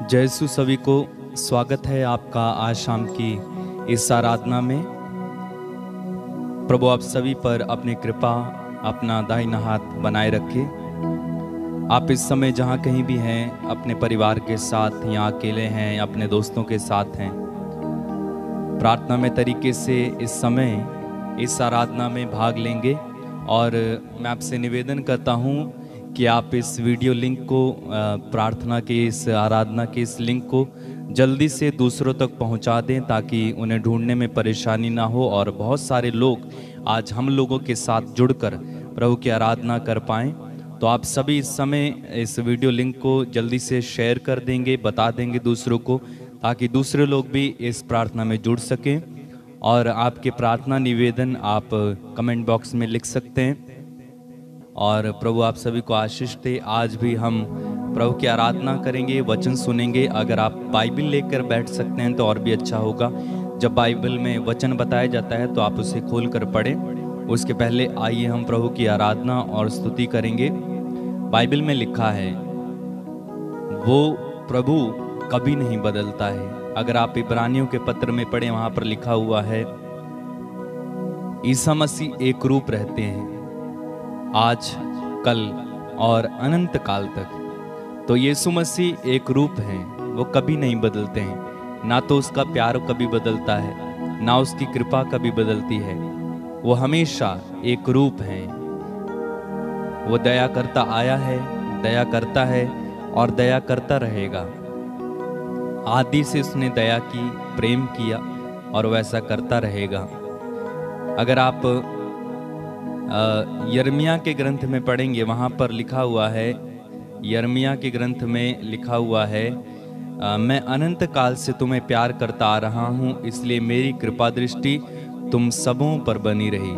जय यीशु। सभी को स्वागत है आपका आज शाम की इस आराधना में। प्रभु आप सभी पर अपनी कृपा, अपना दाहिना हाथ बनाए रखे। आप इस समय जहाँ कहीं भी हैं, अपने परिवार के साथ या अकेले हैं, अपने दोस्तों के साथ हैं, प्रार्थना में तरीके से इस समय इस आराधना में भाग लेंगे। और मैं आपसे निवेदन करता हूँ कि आप इस वीडियो लिंक को, प्रार्थना के इस आराधना के इस लिंक को जल्दी से दूसरों तक पहुंचा दें, ताकि उन्हें ढूंढने में परेशानी ना हो और बहुत सारे लोग आज हम लोगों के साथ जुड़कर प्रभु की आराधना कर पाएं। तो आप सभी इस समय इस वीडियो लिंक को जल्दी से शेयर कर देंगे, बता देंगे दूसरों को, ताकि दूसरे लोग भी इस प्रार्थना में जुड़ सकें। और आपके प्रार्थना निवेदन आप कमेंट बॉक्स में लिख सकते हैं। और प्रभु आप सभी को आशीष दे। आज भी हम प्रभु की आराधना करेंगे, वचन सुनेंगे। अगर आप बाइबल लेकर बैठ सकते हैं तो और भी अच्छा होगा। जब बाइबल में वचन बताया जाता है तो आप उसे खोल कर पढ़ें। उसके पहले आइए हम प्रभु की आराधना और स्तुति करेंगे। बाइबल में लिखा है, वो प्रभु कभी नहीं बदलता है। अगर आप इब्रानियों के पत्र में पढ़ें, वहां पर लिखा हुआ है, ईसा मसीह एक रूप रहते हैं आज, कल और अनंत काल तक। तो यीशु मसीह एक रूप हैं, वो कभी नहीं बदलते हैं। ना तो उसका प्यार कभी बदलता है, ना उसकी कृपा कभी बदलती है। वो हमेशा एक रूप हैं। वो दया करता आया है, दया करता है और दया करता रहेगा। आदि से उसने दया की, प्रेम किया और वैसा करता रहेगा। अगर आप यिर्मयाह के ग्रंथ में पढ़ेंगे, वहाँ पर लिखा हुआ है, यिर्मयाह के ग्रंथ में लिखा हुआ है, मैं अनंत काल से तुम्हें प्यार करता आ रहा हूँ, इसलिए मेरी कृपा दृष्टि तुम सबों पर बनी रही।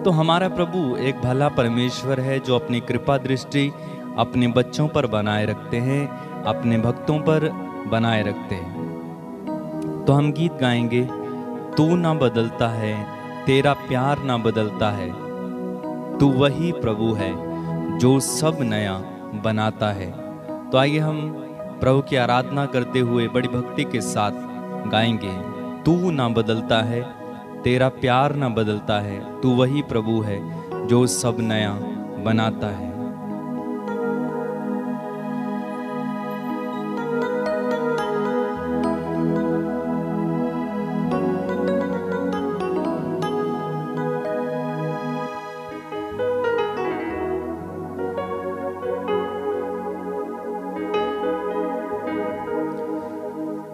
तो हमारा प्रभु एक भला परमेश्वर है, जो अपनी कृपा दृष्टि अपने बच्चों पर बनाए रखते हैं, अपने भक्तों पर बनाए रखते हैं। तो हम गीत गाएंगे, तू ना बदलता है, तेरा प्यार ना बदलता है, तू वही प्रभु है जो सब नया बनाता है। तो आइए हम प्रभु की आराधना करते हुए बड़ी भक्ति के साथ गाएंगे, तू ना बदलता है, तेरा प्यार ना बदलता है, तू वही प्रभु है जो सब नया बनाता है।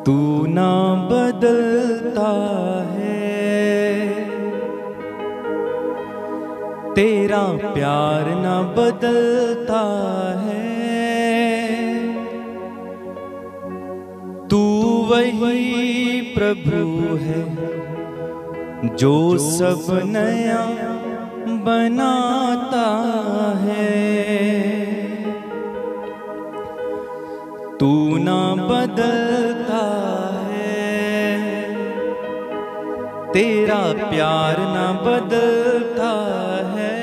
तू ना बदलता है, तेरा प्यार ना बदलता है, तू वही प्रभु है जो सब नया बनाता है। तू ना बदलता है, तेरा प्यार ना बदलता है,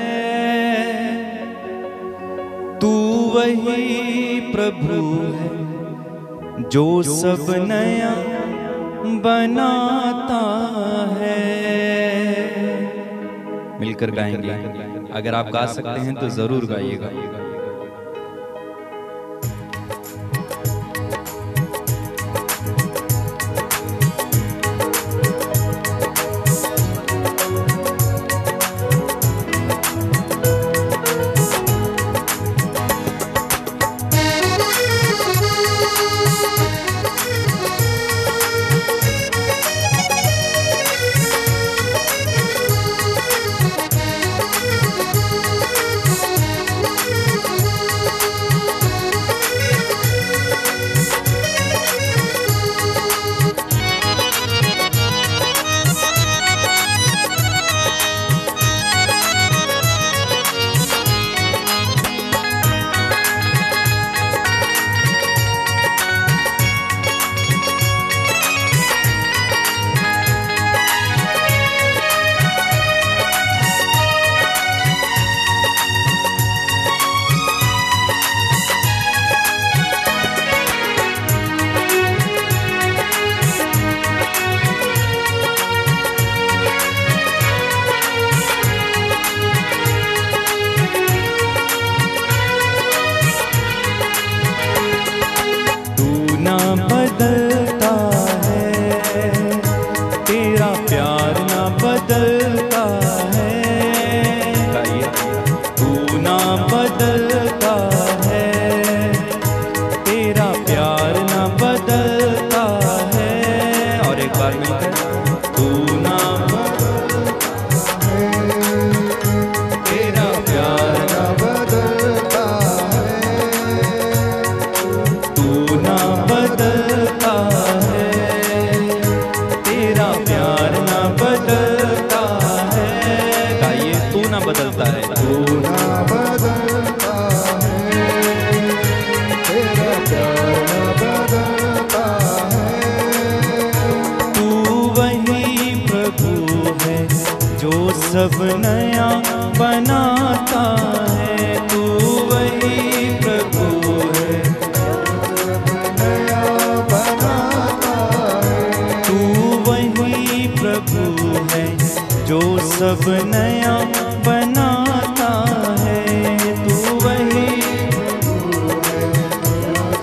तू वही प्रभु है जो सब नया बनाता है। मिलकर गाएंगे। अगर आप गा सकते हैं तो जरूर गाइएगा। कर तू ना बदलता है, तेरा प्यार ना बदलता है, तू ना बदलता है, तेरा प्यार ना बदलता है। गाइए, तू ना बदलता है, तू ना बदलता है, तेरा प्यार ना बदलता है। तू वही प्रभु है जो सब नया बनाता है, तू वही प्रभु है नया बनाता है, तू वही प्रभु है जो सब नया बनाता है, तू वही प्रभु है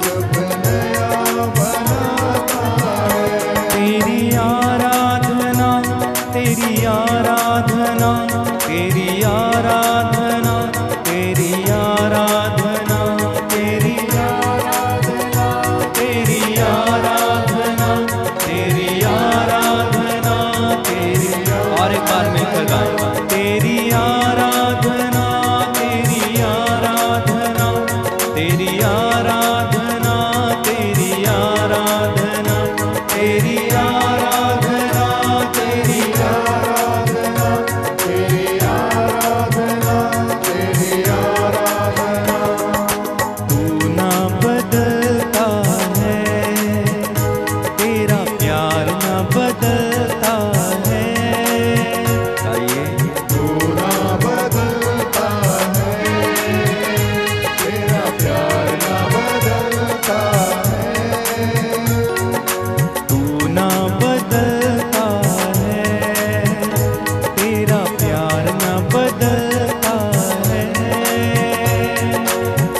जो सब नया बनाता है। तेरी आराधना, तेरी आराधना, तेरी आराधना, तेरी आराधना, तेरी आराधना, तेरी आराधना, तेरी आराधना, तेरी। और एक बार मिलकर गाएं। तेरी आराधना, तेरी आराधना, तेरी आराधना, तेरी आराधना, तेरी आराधना, तेरी आराधना, तेरी आराधना, तेरी आराधना। तू ना बदलता है, तेरा प्यार ना बदलता है। गाइए, तू ना बदलता है, तेरा प्यार ना बदलता है, तू ना बदलता है, तेरा प्यार ना बदलता है,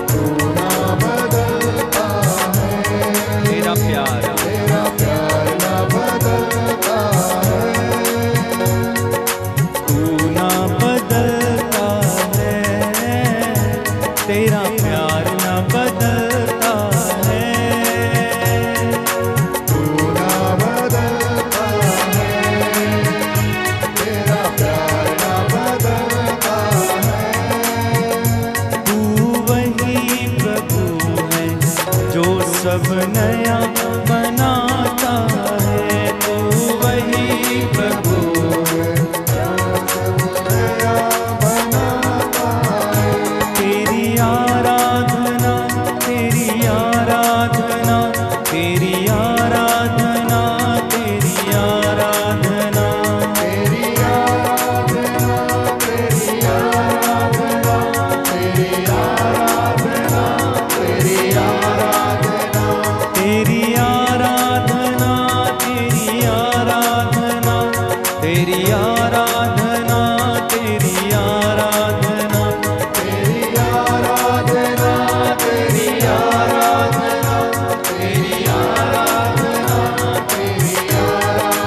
तू ना बदलता है, तेरा प्यार ना बदलता है, तू ना बदलता है, तेरा प्यार ना बदलता है, तू ना बदलता है, तेरा प्यार ना बदलता है। तू वही प्रभु है जो सब नया बनाता है, तू वही प्रभु है जो सब नया बनाता है। तेरी आराधना, तेरी आराधना, तेरी आराधना, तेरी आराधना, तेरी आराधना, तेरी आराधना, तेरी आराधना, तेरी आराधना, तेरी आराधना, तेरी आराधना, तेरी आराधना, तेरी आराधना, तेरी आराधना, तेरी आराधना, तेरी आराधना, तेरी आराधना,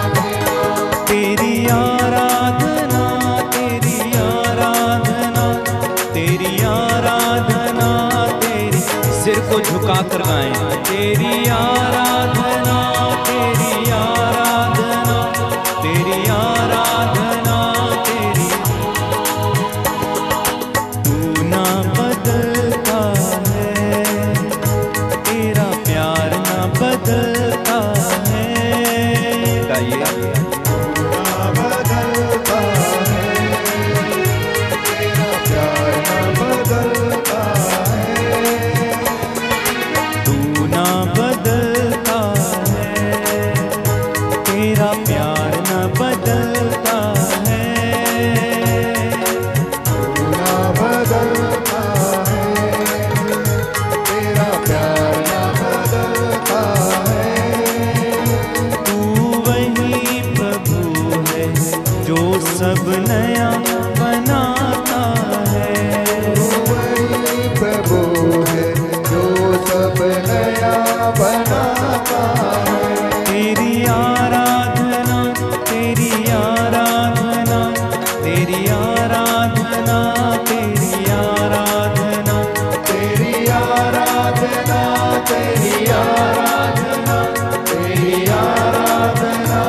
तेरी आराधना, तेरी आराधना, तेरी आराधना, तेरी। सिर को झुका कर गाएं। तेरी आराधना, तेरी आराधना, तेरी आराधना, तेरी। तू ना बदलता है, तेरा प्यार ना बदलता है। गाइए, तू ना बदलता है, तेरा प्यार ना बदलता है, तू ना बदलता है, तेरा प्यार ना बदलता है, तू ना बदलता है, तेरा प्यार ना बदलता है। तू वही प्रभु है जो सब नया बनाता है, तू वही प्रभु है जो सब नया बनाता है। तेरी आराधना, तेरी आराधना, तेरी आराधना, तेरी आराधना, तेरी आराधना, तेरी आराधना, तेरी आराधना,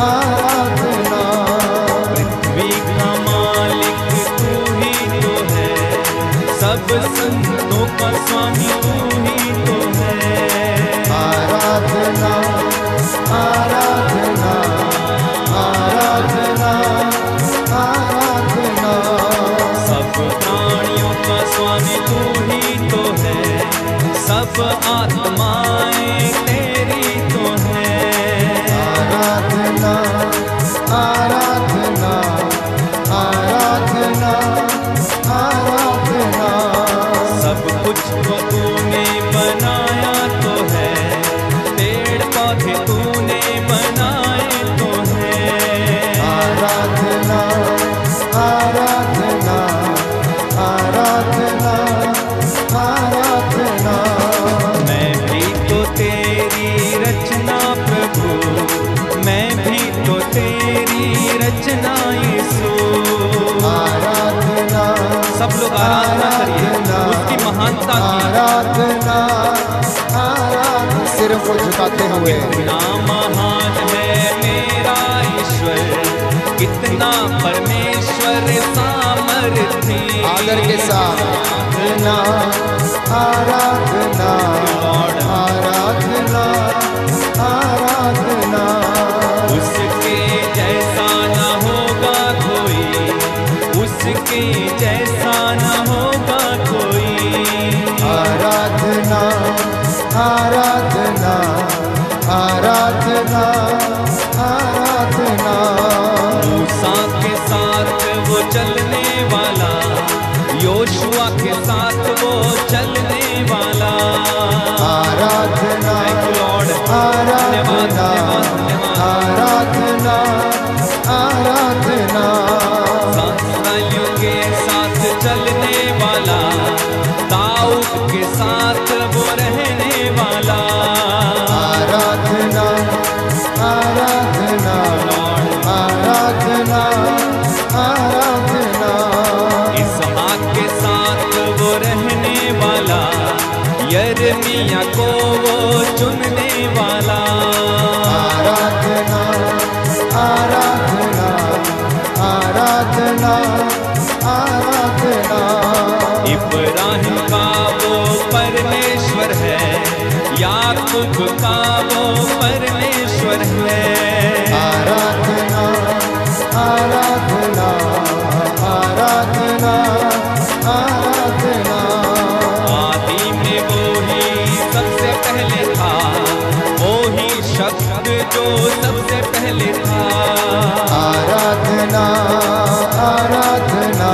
आराधना। पृथ्वी का मालिक तू ही तो है, सब संतों का स्वामी तू ही तो है। आराधना आराधना आराधना आराधना। सब प्राणियों का स्वामी तू ही तो है, सब आत्माएं तेरी तो है। आराधना आराधना आराधना आराधना। सब कुछ को तूने बनाया तो है, पेड़ पौधे तूने बनाए तो है। आराधना आराधना आराधना आराधना। मैं भी तो तेरी रचना प्रभु, मैं भी तो तेरी रचना यीशु। आराधना सब लोग आराधना करिए उसकी महानता की। आराधना आराधना। सिर को झुकाते हुए कितना महान है मेरा ईश्वर, कितना परमेश्वर सामर्थी। आदर के साथ आराधना आराधना आराधना आराधना। उसके जैसा न होगा कोई, उसके जैसा न होगा कोई। आराधना आराधना आराधना आराधना। मूसा के साथ वो चलने वाला, योशुआ के साथ वो चलने वाला। आराधना आराधना आराधना आराधना। सालियों के साथ चलने वाला, दाऊद के साथ वो रहने वाला। आराधना आराधना आराधना आराधना। इसहाक के साथ वो रहने वाला, यिर्मयाह को वो चुनने वाला। आराधना आराधना आराधना आराधना। इब्राहिम का वो परमेश्वर है, याकूब का वो परमेश्वर है। आराधना आराधना आराधना आराधना। आदि में वो ही सबसे पहले था, वो ही शब्द जो सबसे पहले था। आराधना आराधना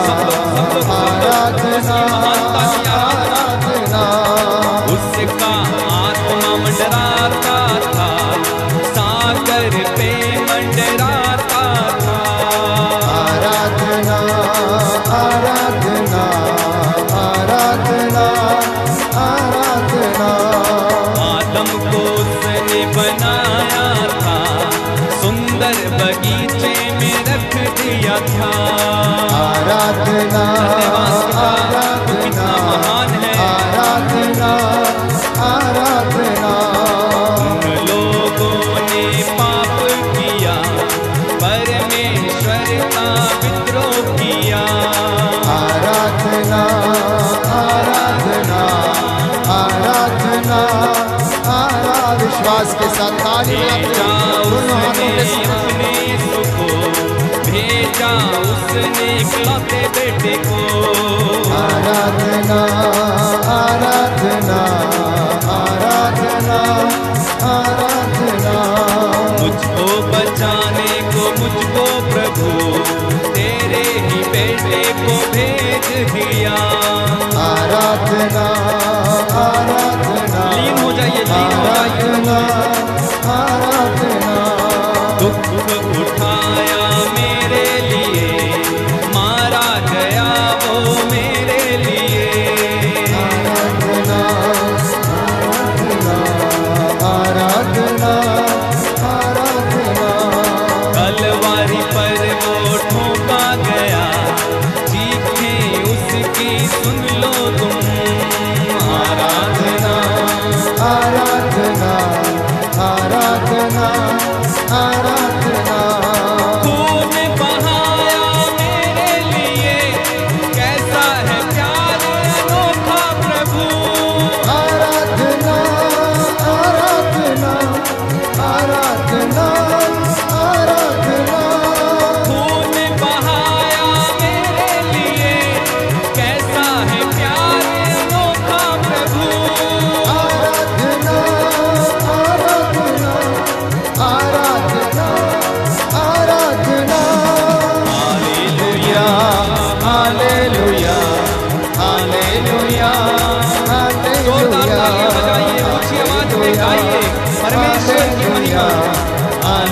आराधना आराधना। उसका आत्मा मंडराता था, सागर पे मंडराता था। आराधना आराधना आराधना आराधना। आदम को उसने बनाया था, सुंदर बगीचे में रख दिया था। आराधना आराधना महान है आराधना आराधना। उन लोगों ने पाप किया, परमेश्वर का विद्रोह किया। आराधना आराधना आराधना आराधना। विश्वास के साथ ताली भेजा उसने अपने यीशु को, भेजा उसने इकलौते बेटे को। आराधना आराधना आराधना आराधना। मुझको बचाने को मुझको प्रभु, तेरे ही बेटे को भेज दिया। आराधना आराधना लीन हो जाइए, लीन हो जाइए। आराधना दुख उठाया मेरे लिए, मारा गया वो मेरे लिए। आराधना आराधना आराधना। तलवारी पर वो ठोका गया, चीखें उसकी सुन लो तुम। आराधना आराधना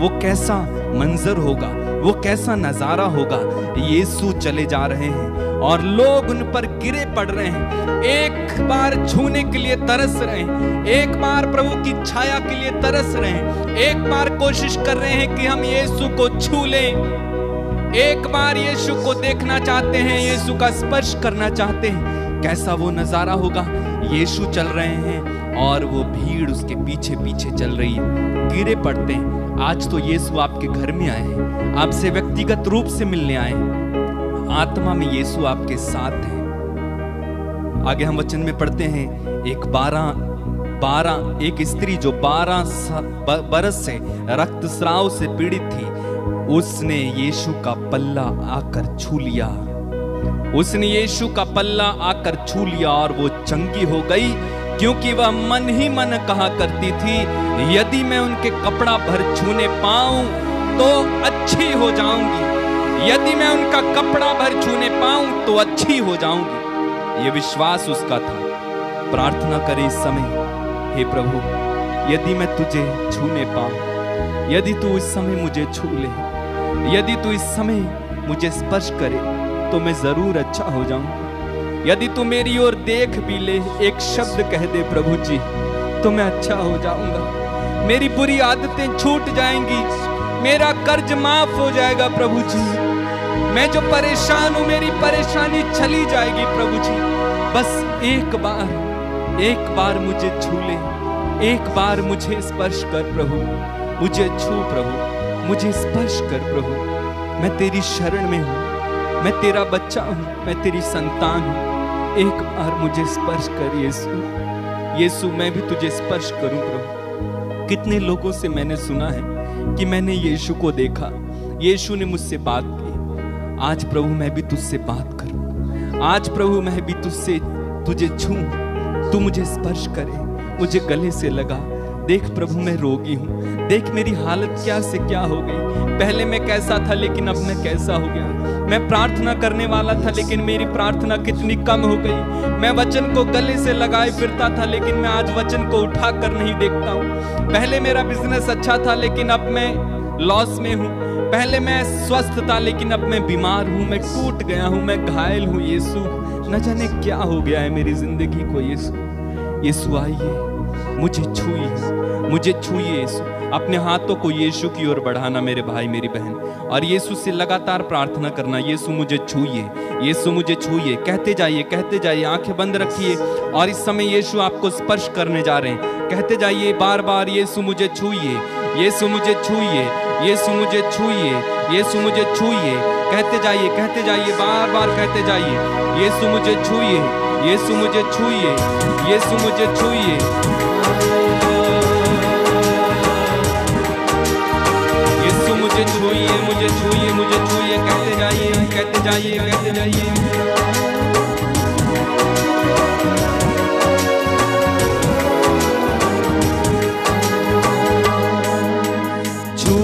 वो कैसा मंजर होगा, वो कैसा नजारा होगा। यीशु चले जा रहे हैं और लोग उन पर गिरे पड़ रहे हैं, एक बार छूने के लिए तरस रहे हैं, एक बार प्रभु की छाया के लिए तरस रहे हैं, एक बार कोशिश कर रहे हैं कि हम यीशु को छू लें, एक बार यीशु को देखना चाहते हैं, यीशु का स्पर्श करना चाहते हैं। कैसा वो नजारा होगा। यीशु चल रहे हैं और वो भीड़ उसके पीछे पीछे चल रही है, गिरे पड़ते हैं। आज तो यीशु आपके घर में आए हैं, आपसे व्यक्तिगत रूप से मिलने आए हैं, आत्मा में यीशु आपके साथ है। आगे हम वचन में पढ़ते हैं, एक स्त्री जो 12 बरस से रक्तस्राव से पीड़ित थी, उसने यीशु का पल्ला आकर छू लिया। उसने यीशु का पल्ला आकर छू लिया और वो चंगी हो गई, क्योंकि वह मन ही मन कहा करती थी, यदि मैं उनके कपड़ा भर छूने पाऊं तो अच्छी हो जाऊंगी, यदि मैं उनका कपड़ा भर छूने पाऊं तो अच्छी हो जाऊंगी। ये विश्वास उसका था। प्रार्थना करे इस समय, हे प्रभु, यदि मैं तुझे छूने पाऊं, यदि तू इस समय मुझे छू ले, यदि तू इस समय मुझे स्पर्श करे तो मैं जरूर अच्छा हो जाऊंगा। यदि तू मेरी ओर देख भी ले, एक शब्द कह दे प्रभु जी, तो मैं अच्छा हो जाऊंगा। मेरी बुरी आदतें छूट जाएंगी, मेरा कर्ज माफ हो जाएगा प्रभु जी। मैं जो परेशान हूं, मेरी परेशानी चली जाएगी प्रभु जी। बस एक बार मुझे छू ले, एक बार मुझे स्पर्श कर प्रभु, मुझे छू प्रभु, मुझे स्पर्श कर प्रभु। मैं तेरी शरण में हूं, मैं तेरा बच्चा हूं, मैं तेरी संतान हूं। एक बार मुझे स्पर्श कर यीशु, यीशु मैं भी तुझे स्पर्श करूं प्रभु। कितने लोगों से मैंने सुना है कि मैंने यीशु को देखा, यीशु ने मुझसे बात की। आज प्रभु मैं भी तुझसे बात करूं, आज प्रभु मैं भी तुझे छूं, तू मुझे स्पर्श करे, मुझे गले से लगा। देख प्रभु मैं रोगी हूं, देख मेरी हालत क्या से क्या हो गई। पहले मैं कैसा था लेकिन अब मैं कैसा हो गया। मैं प्रार्थना करने वाला था लेकिन मेरी प्रार्थना कितनी कम हो गई। मैं वचन को गले से लगाए फिरता था लेकिन मैं आज वचन को उठा कर नहीं देखता हूँ। पहले मेरा बिजनेस अच्छा था लेकिन अब मैं लॉस में हूँ। पहले मैं स्वस्थ था लेकिन अब मैं बीमार हूँ, मैं टूट गया हूँ, मैं घायल हूँ। यीशु न जाने क्या हो गया है मेरी जिंदगी को। यीशु आइए, मुझे छूइए, मुझे छूइए यीशु। अपने हाथों को यीशु की ओर बढ़ाना मेरे भाई मेरी बहन, और यीशु से लगातार प्रार्थना करना, यीशु मुझे छूइए, यीशु मुझे छूइए। कहते जाइए, आंखें बंद रखिए और इस समय यीशु आपको स्पर्श करने जा रहे हैं। कहते जाइए बार बार, यीशु मुझे छूइए, यीशु मुझे छूइए, यीशु मुझे छूइए, यीशु मुझे छूइए। कहते जाइए, बार बार कहते जाइए, यीशु मुझे छूइए, यीशु मुझे छूइए, यीशु मुझे छूइए। यीशु मुझे छूइए, मुझे छूइए, मुझे छूइए। कहते जाइए, कहते जाइए, कहते जाइए। छू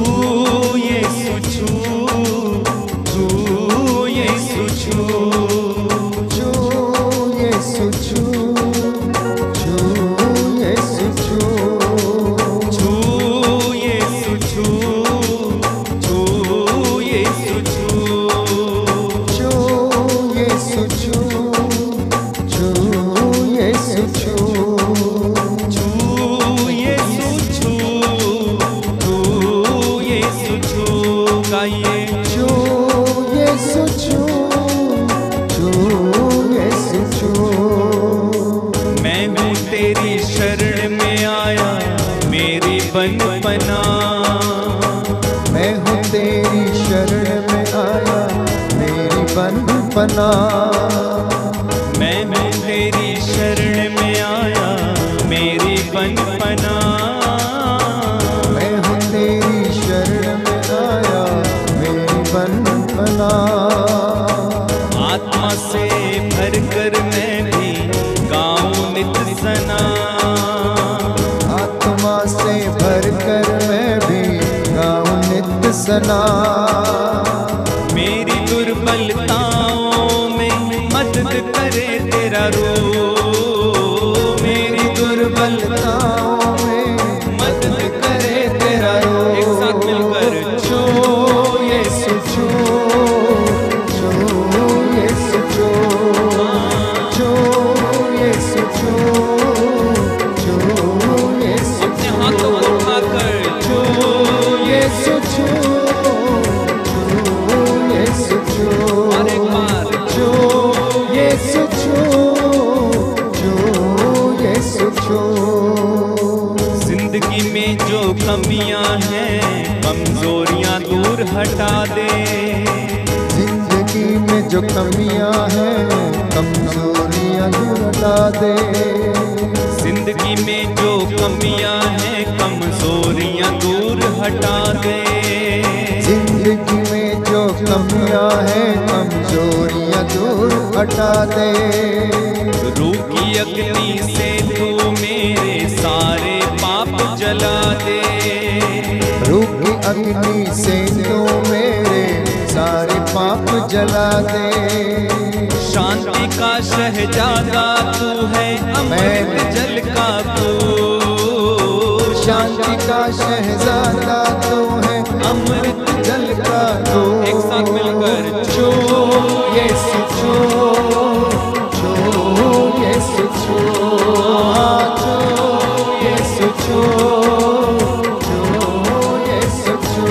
यीशु छू, छू यीशु छू, छू यीशु छू, छू यीशु छू, छू यीशु छू, छू यीशु छू, छू यीशु छू, छू यीशु छू, छू यीशु छू, छू यीशु छू। गाइए, छू यीशु छू, छू यीशु छू। मैं हूँ तेरी शरण में आया, मेरी बंदपना। मैं हूँ तेरी शरण में आया, मेरी बंदपना। मैं हूँ तेरी शरण में आया, मेरी बंदपना। मैं हूँ तेरी शरण में आया, मेरी बंदपना। आत्मा से भर कर मैं भी गाऊं नित सना। आत्मा से भर कर मैं भी गाऊं नित सना। मेरी दुर्बलताओं में मदद करे तेरा रूप। मेरी दुर्बलताओं में मदद करे तेरा रूप। एक साथ मिलकर हटा दे। जिंदगी में जो कमियां हैं कमजोरियां दूर हटा दे। जिंदगी में जो कमियां हैं कमजोरियां दूर हटा दे। जिंदगी में जो कमियां हैं कमजोरियां दूर हटा दे। रूह की अग्नि से तू मेरे सारे पाप जला दे। रूह की अग्नि से तू मेरे सारे पाप जला दे। शांति का शहजादा तू है अमृत जल का तू। शांति का शहजादा तू है अमृत जल का तू। एक साथ मिलकर छू यीशु छू, छू यीशु छू, छू यीशु छू, छू यीशु छू,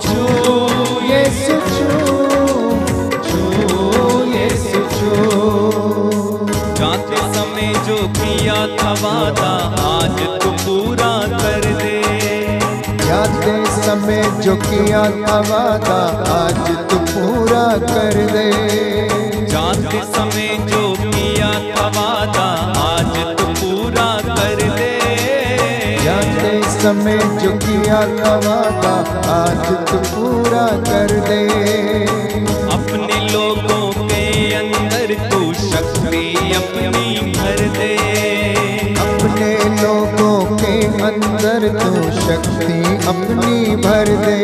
छू यीशु छू, छू यीशु छू। जाते समय जो किया था वादा आज तू पूरा कर दे। जाते समय जो किया था वादा आज तू पूरा कर दे। जाते समय जो किया था वादा आज तू पूरा कर दे। जाते समय जो किया था वादा आज तू पूरा कर दे। अपने लोगों के अंदर तू शक्ति अपनी भर दे। अपने लोगों के अंदर तू शक्ति अपनी भर दे।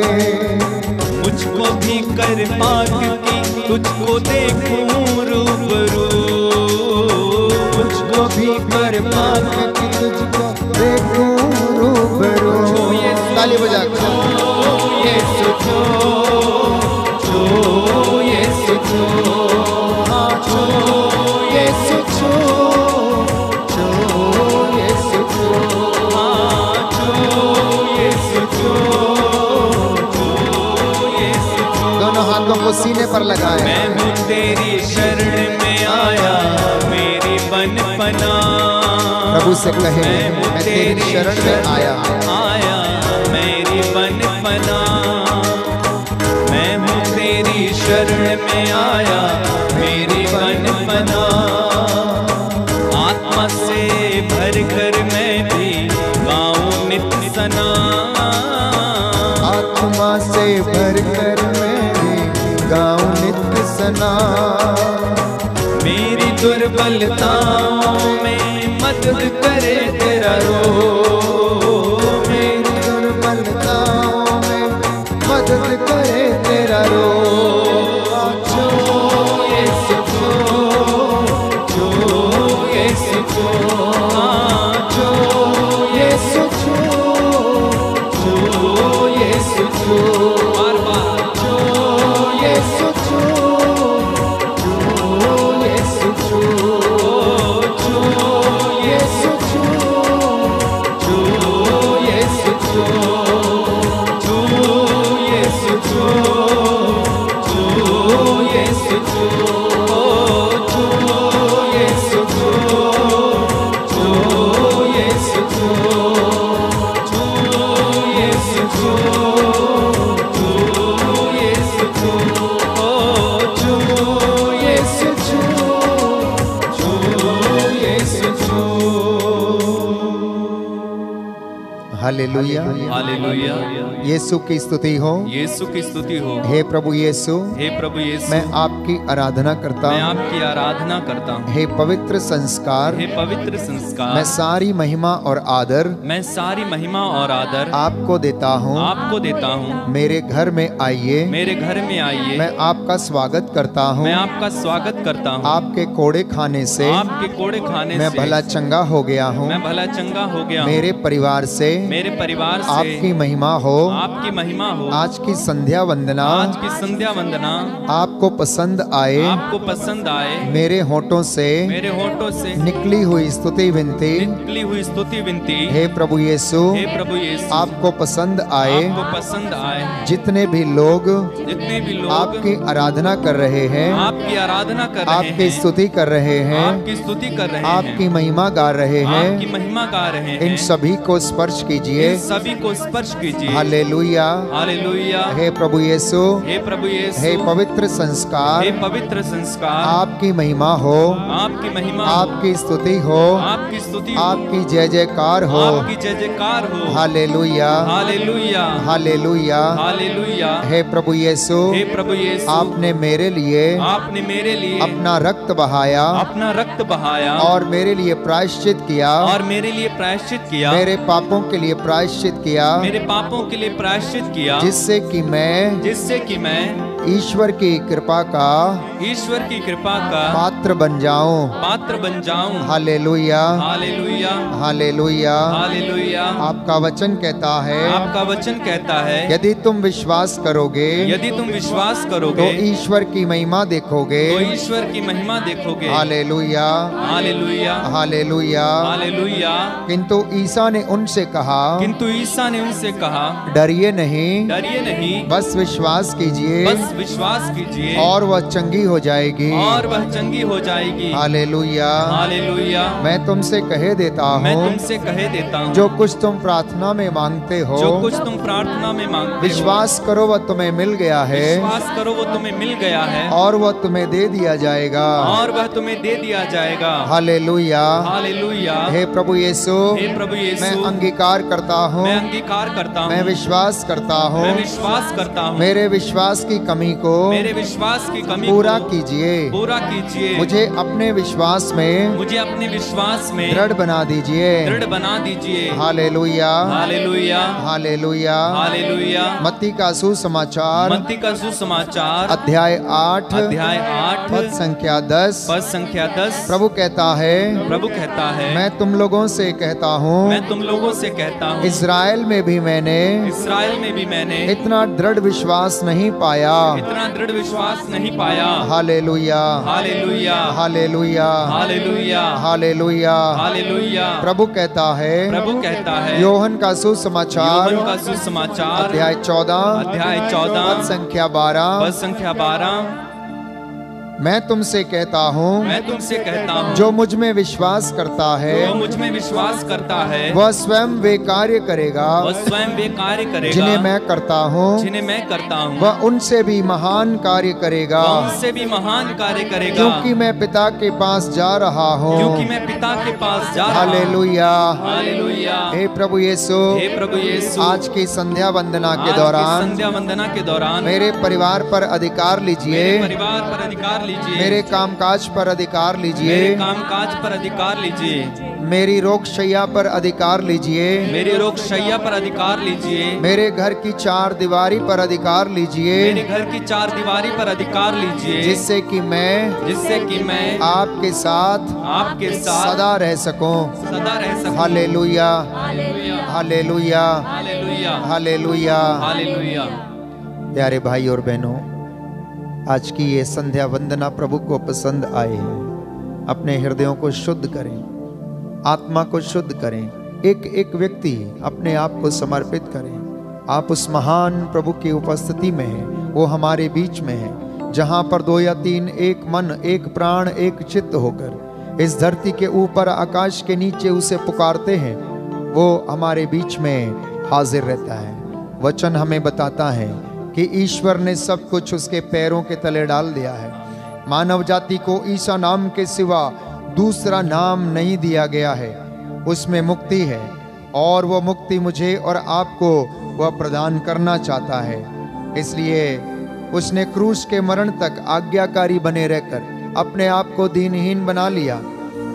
मुझको भी कर पाक की तुझको देखूं रूबरू। मुझको भी कर पाक की तुझको देखूं रूबरू। ताली बजा के यीशु छू, छू यीशु छू, हाँ छू यीशु छू, छू यीशु छू, हाँ छू यीशु छू, छू यीशु छू। दोनों हाथों को सीने पर लगाए। मैं हूँ तेरी शरण में आया मेरी बन पना। प्रभु से कहे मैं तेरी शरण में आया। आया मेरी बन पना। मैं हूँ तेरी शरण में आया मेरी बन पना। आत्मा से भर कर मैं भी गाऊं नित्य सना। आत्मा से भर कर मैं भी गाऊं नित्य सना। मेरी दुर्बलताओं में मदद करे तेरा रोह। मेरी दुर्बलताओं में मदद करे तेरा रोह। छू यीशु छू, छू यीशु छू, हाँ छू यीशु छू, छू यीशु छू, बार बार छू यीशु छू, छू यीशु छू, छू यीशु छू, छू यीशु छू, छू यीशु छू, छू यीशु छू, छू यीशु छू, छू यीशु छू, छू यीशु छू, छू यीशु छू, छू यीशु छू, छू यीशु छू। हालेलुया, हालेलुया। यीशु की स्तुति हो। यीशु की स्तुति हो। हे प्रभु यीशु, हे प्रभु यीशु मैं आपकी आराधना करता मैं हूँ। आपकी आराधना करता हूँ। हे पवित्र संस्कार, हे पवित्र संस्कार मैं सारी महिमा और आदर मैं सारी महिमा और आदर आपको देता हूँ। आपको देता हूँ। मेरे घर में आइए, मेरे घर में आइए। मैं आपका स्वागत करता हूँ। मैं आपका स्वागत करता हूँ। आपके कोड़े खाने से आपके कोड़े खाने मैं से भला चंगा हो गया हूँ। मैं भला चंगा हो गया हूँ। मेरे परिवार से मेरे परिवार से आपकी महिमा हो। आपकी महिमा हो। आज की संध्या वंदना आज की संध्या वंदना आपको पसंद आए। आपको पसंद आए। मेरे होठों से मेरे होठों से निकली हुई स्तुति विनती निकली हुई स्तुति विनती हे प्रभु यीशु हे प्रभु यीशु आपको पसंद आए। आपको पसंद आए। जितने भी लोग जितने भी लोग आपकी आराधना कर रहे हैं, आपकी आराधना कर रहे आपकी हैं, स्तुति कर रहे हैं, आपकी स्तुति कर रहे हैं, आपकी महिमा गा रहे हैं, आपकी महिमा गा रहे हैं, इन सभी को स्पर्श कीजिए। कीजिए, इन सभी को स्पर्श कीजिए। हालेलुया, हालेलुया। हे प्रभु यीशु, हे प्रभु यीशु, हे पवित्र संस्कार, हे पवित्र संस्कार, आपकी महिमा हो, आपकी महिमा हो, आपकी स्तुति हो, आपकी स्तुति हो, आपकी जय जयकार हो, आपकी जय जयकार हो। हालेलुया, हालेलुया, हालेलुया। हालेलुया। हे प्रभु यीशु, हे प्रभु यीशु, आपने मेरे लिए अपना रक्त बहाया, अपना रक्त बहाया और मेरे लिए प्रायश्चित किया, और मेरे लिए प्रायश्चित किया, मेरे पापों के लिए प्रायश्चित किया, मेरे पापों के लिए प्रायश्चित किया, जिससे कि मैं ईश्वर की कृपा का पात्र बन जाऊं। हालेलुया, हालेलुया, हालेलुया। हालेलुया। आपका वचन कहता है यदि तुम विश्वास करोगे तो ईश्वर की महिमा देखोगे। हालेलुया, हालेलुया, हालेलुया। हालेलुया। किंतु ईसा ने उनसे कहा, डरिए नहीं, बस विश्वास कीजिए, और वह चंगी हो जाएगी। Hallelujah, hallelujah. मैं तुमसे कहे देता हूँ, जो कुछ तुम प्रार्थना में मांगते हो, विश्वास करो वह तुम्हें मिल गया है, और वह तुम्हें दे दिया जाएगा। हालेलुया, हालेलुया। हे प्रभु यीशु, मैं अंगीकार करता हूँ, मैं विश्वास करता हूँ, मेरे विश्वास की कमी को पूरा कीजिए। मुझे अपने विश्वास में दृढ़ बना दीजिए। हालेलुया, हालेलुया, हालेलुया। हालेलुया। मत्ती का सुसमाचार अध्याय 8 पद संख्या 10। प्रभु कहता है, मैं तुम लोगों से कहता हूँ, इस्राएल में भी मैंने इतना दृढ़ विश्वास नहीं पाया। हालेलुया, हालेलुया, हालेलुया, हालेलुया, हालेलुया। हालेलुया। प्रभु कहता है, योहन का सुसमाचार अध्याय 14 पद संख्या 12। मैं तुमसे कहता हूँ, जो मुझ में विश्वास करता है, वह स्वयं वे कार्य करेगा जिन्हें मैं करता हूँ, वह उनसे भी महान कार्य करेगा, क्योंकि मैं पिता के पास जा रहा हूँ। हालेलुया, हे प्रभु यीशु, आज की संध्या वंदना के दौरान मेरे परिवार पर अधिकार लीजिए, मेरे कामकाज पर अधिकार लीजिए, मेरी रोगशैया पर अधिकार लीजिए, मेरे घर की चार दीवारी पर अधिकार लीजिए, जिससे कि मैं आपके साथ सदा रह सकूं। हालेलुया, हालेलुया, हालेलुया। प्यारे भाई और बहनों, आज की ये संध्या वंदना प्रभु को पसंद आए। अपने हृदयों को शुद्ध करें, आत्मा को शुद्ध करें, एक व्यक्ति अपने आप को समर्पित करें। आप उस महान प्रभु की उपस्थिति में हैं, वो हमारे बीच में है, जहाँ पर 2 या 3 एक मन, एक प्राण, एक चित्त होकर इस धरती के ऊपर, आकाश के नीचे उसे पुकारते हैं, वो हमारे बीच में हाजिर रहता है। वचन हमें बताता है कि ईश्वर ने सब कुछ उसके पैरों के तले डाल दिया है। मानव जाति को ईसा नाम के सिवा दूसरा नाम नहीं दिया गया है। उसमें मुक्ति है, और वह मुक्ति मुझे और आपको वह प्रदान करना चाहता है। इसलिए उसने क्रूस के मरण तक आज्ञाकारी बने रहकर अपने आप को दीनहीन बना लिया,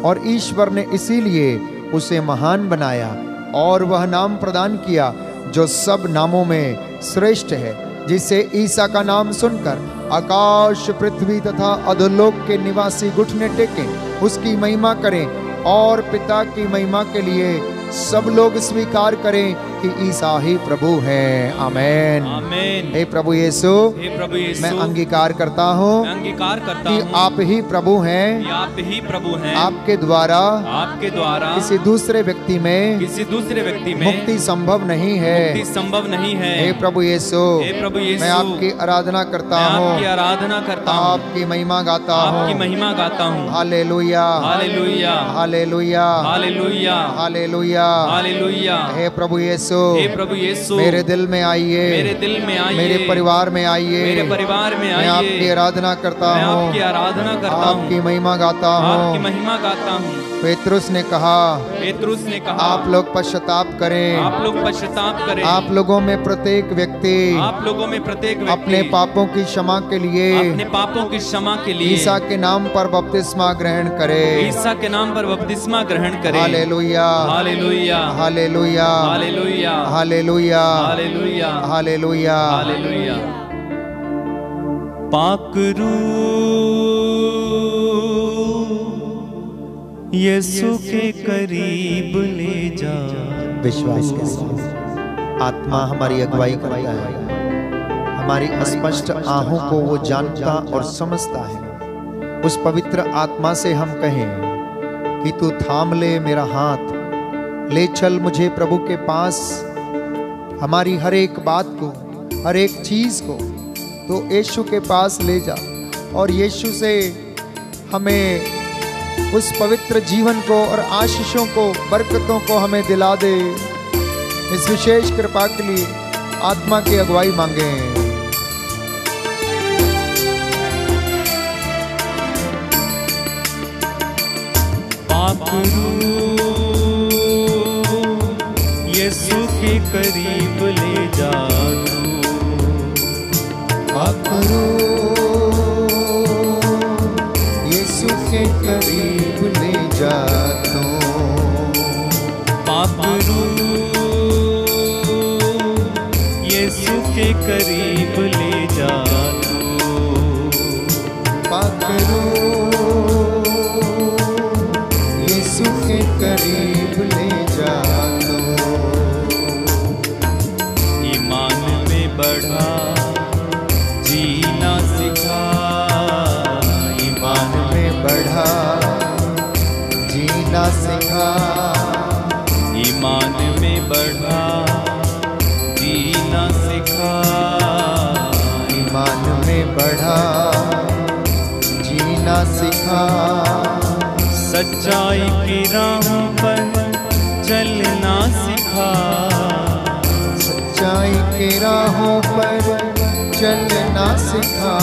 और ईश्वर ने इसीलिए उसे महान बनाया और वह नाम प्रदान किया जो सब नामों में श्रेष्ठ है, जिससे ईसा का नाम सुनकर आकाश, पृथ्वी तथा अधोलोक के निवासी घुटने टेकें, उसकी महिमा करें, और पिता की महिमा के लिए सब लोग स्वीकार करें कि ईसा ही प्रभु है। आमेन, आमेन। हे प्रभु यीशु, मैं अंगीकार करता हूँ कि आप ही प्रभु हैं, आपके द्वारा किसी दूसरे व्यक्ति में मुक्ति संभव नहीं है। हे प्रभु यीशु, मैं आपकी आराधना करता हूँ, आपकी महिमा गाता हूँ। हालेलुया, हालेलुया, हालेलुया, हालेलुया। हे प्रभु यीशु, यीशु, हे प्रभु यीशु, मेरे दिल में आइए, मेरे दिल में आइए, मेरे परिवार में आइए, मेरे परिवार में मैं आइए। आपकी आराधना करता मैं हूँ, आपकी आराधना करता हूँ, आपकी महिमा गाता आपकी हूँ। महिमा गाता हूँ। पेतरुस ने कहा, पेतरुस ने कहा, आप लोग पश्चाताप करें, आप लोग पश्चाताप करें। आप लोगों में प्रत्येक व्यक्ति आप लोगों में प्रत्येक व्यक्ति अपने पापों की क्षमा के लिए अपने पापों की क्षमा के लिए ईसा के नाम पर बपतिस्मा ग्रहण करे। ईसा के नाम पर बपतिस्मा ग्रहण करे। हालेलुया, हालेलुया, हालेलुया, हालेलुया, हालेलुया, हालेलुया, हालेलुया। हालेलुया। पाकरू यीशु के करीब ले जा। विश्वास के साथ आत्मा हमारी अगुवाई करता है, हमारी अस्पष्ट आहों को वो जानता और समझता है। उस पवित्र आत्मा से हम कहें कि तू थाम ले मेरा हाथ, ले चल मुझे प्रभु के पास। हमारी हर एक बात को, हर एक चीज को तो यीशु के पास ले जा और यीशु से हमें उस पवित्र जीवन को और आशीषों को, बरकतों को हमें दिला दे। इस विशेष कृपा के लिए आत्मा की अगुवाई मांगे। पाकरू यीशु के करीब ले जा। पाकरू यीशु के करीब ले जा तो। पाकरू यीशु के करीब ले जा। पाकरू यीशु के करीब ले जा तो। ईमान में बढ़ा जीना सिखा। ईमान में बढ़ा जीना सिखा। ईमान में बढ़ा जीना सिखा। ईमान में बढ़ा जीना सिखा। सच्चाई की राहों पर चलना सिखा। सच्चाई के राहों पर चलना सिखा।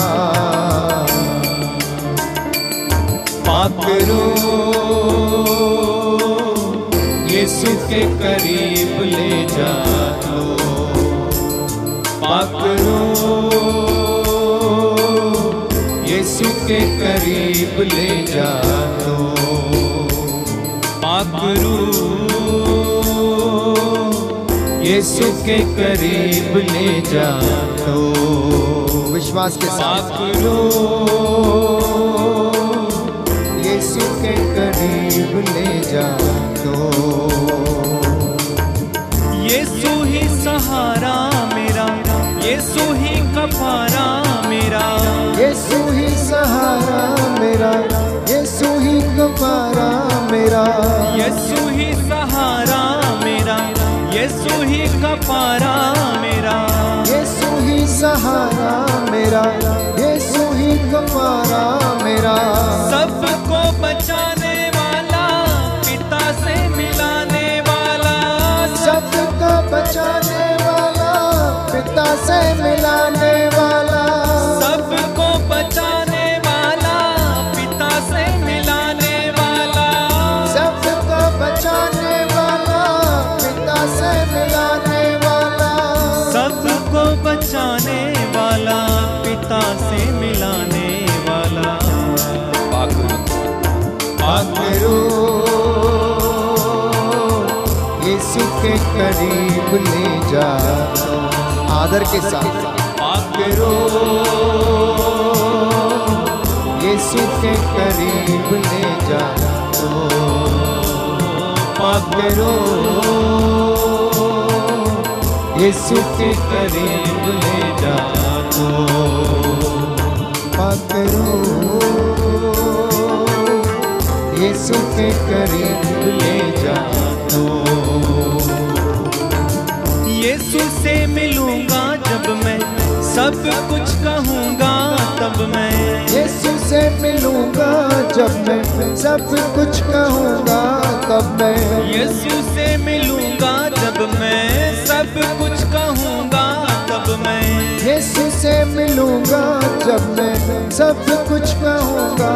पाकरू यीशु के करीब ले जा लो। पाकरू यीशु के करीब ले जा लो। पाकरू यीशु के करीब ले जा लो। विश्वास के साथ पाकरू यीशु के करीब ले जा तो। यीशु ही सहारा मेरा, यीशु ही कफारा मेरा। यीशु ही सहारा मेरा, यीशु ही कफारा मेरा। यीशु ही सहारा मेरा, यीशु ही कफारा मेरा। यीशु ही सहारा मेरा, यीशु ही कफारा मेरा। सबको बचाने वाला, पिता से मिलाने वाला। सबको बचाने वाला, पिता से मिलाने वाला। सबको बचाने वाला, पिता से मिलाने वाला। सबको बचाने वाला, पिता से मिलाने वाला। सबको बचाने वाला, पिता से मिलाने वाला। पाकरू यीशु के करीब ले जा। आदर के साथ पाकरू यीशु के करीब ले जा तो। पाकरू यीशु के करीब ले जा तो। पाकरू यीशु के करीब ले जा तो। यीशु से मिलूंगा जब मैं, सब कुछ कहूँगा तब मैं। यीशु से मिलूंगा जब मैं, सब कुछ कहूँगा तब मैं। यीशु से मिलूंगा जब मैं, सब कुछ कहूँगा तब मैं यीशु से मिलूंगा जब मैं सब कुछ कहूँगा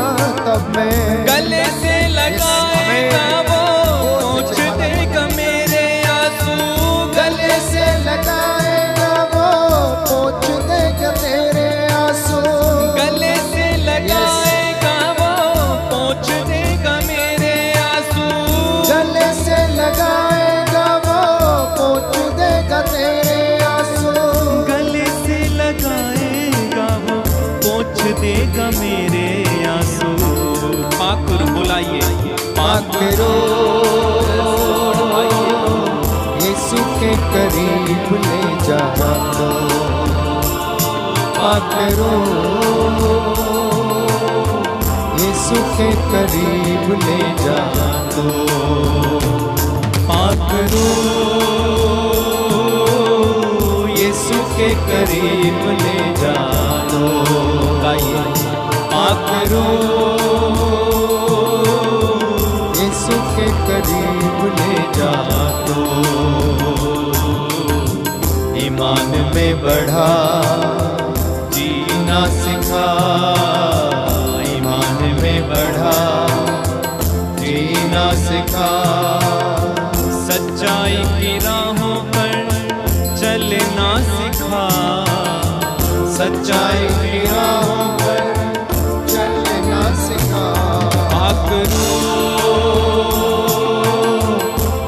तब मैं गले से लगाएगा वो पोंछ देगा मेरे आंसू गले से लगाएगा वो पोंछ देगा तेरे आंसू गले से लगाएगा वो पोंछ देगा मेरे आंसू गले से लगाएगा वो पोंछ देगा तेरे आंसू गले से लगाएगा वो पोंछ देगा मेरे आंसू पाकुर बुलाइए पाकरो यीशु के करीब ले जा तो पाकरो यीशु के करीब ले जा तो पाकरो यीशु के करीब ले जा दो गाइए पाकरो यीशु के करीब ले जा तो ईमान में बढ़ा जीना सिखा ईमान में बढ़ा जीना सिखा सच्चाई की राहों पर चलना सिखा सच्चाई की राहों पर चलना सिखा पाकरो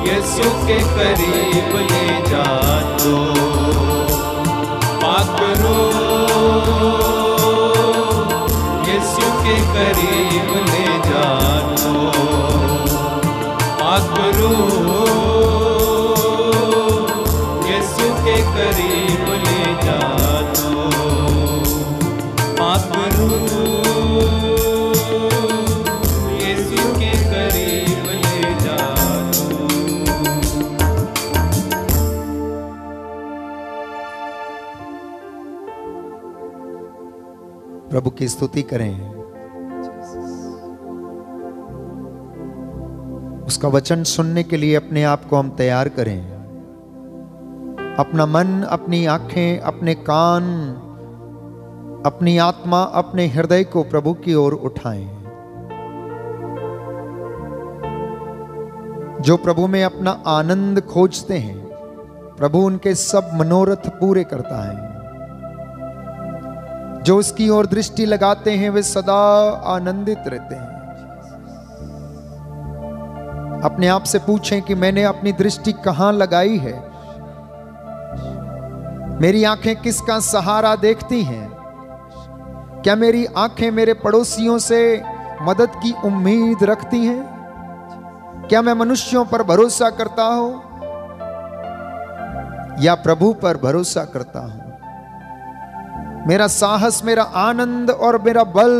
यीशु के करीब ले जा तो पाकरो यीशु के करीब ले जा तो पाकरो यीशु के करीब ले जा तो पाकरो यीशु के करीब ले जा तो प्रभु की स्तुति करें उसका वचन सुनने के लिए अपने आप को हम तैयार करें अपना मन अपनी आंखें अपने कान अपनी आत्मा अपने हृदय को प्रभु की ओर उठाएं जो प्रभु में अपना आनंद खोजते हैं प्रभु उनके सब मनोरथ पूरे करता है जो उसकी ओर दृष्टि लगाते हैं वे सदा आनंदित रहते हैं अपने आप से पूछें कि मैंने अपनी दृष्टि कहां लगाई है मेरी आंखें किसका सहारा देखती हैं क्या मेरी आंखें मेरे पड़ोसियों से मदद की उम्मीद रखती हैं क्या मैं मनुष्यों पर भरोसा करता हूं या प्रभु पर भरोसा करता हूं मेरा साहस मेरा आनंद और मेरा बल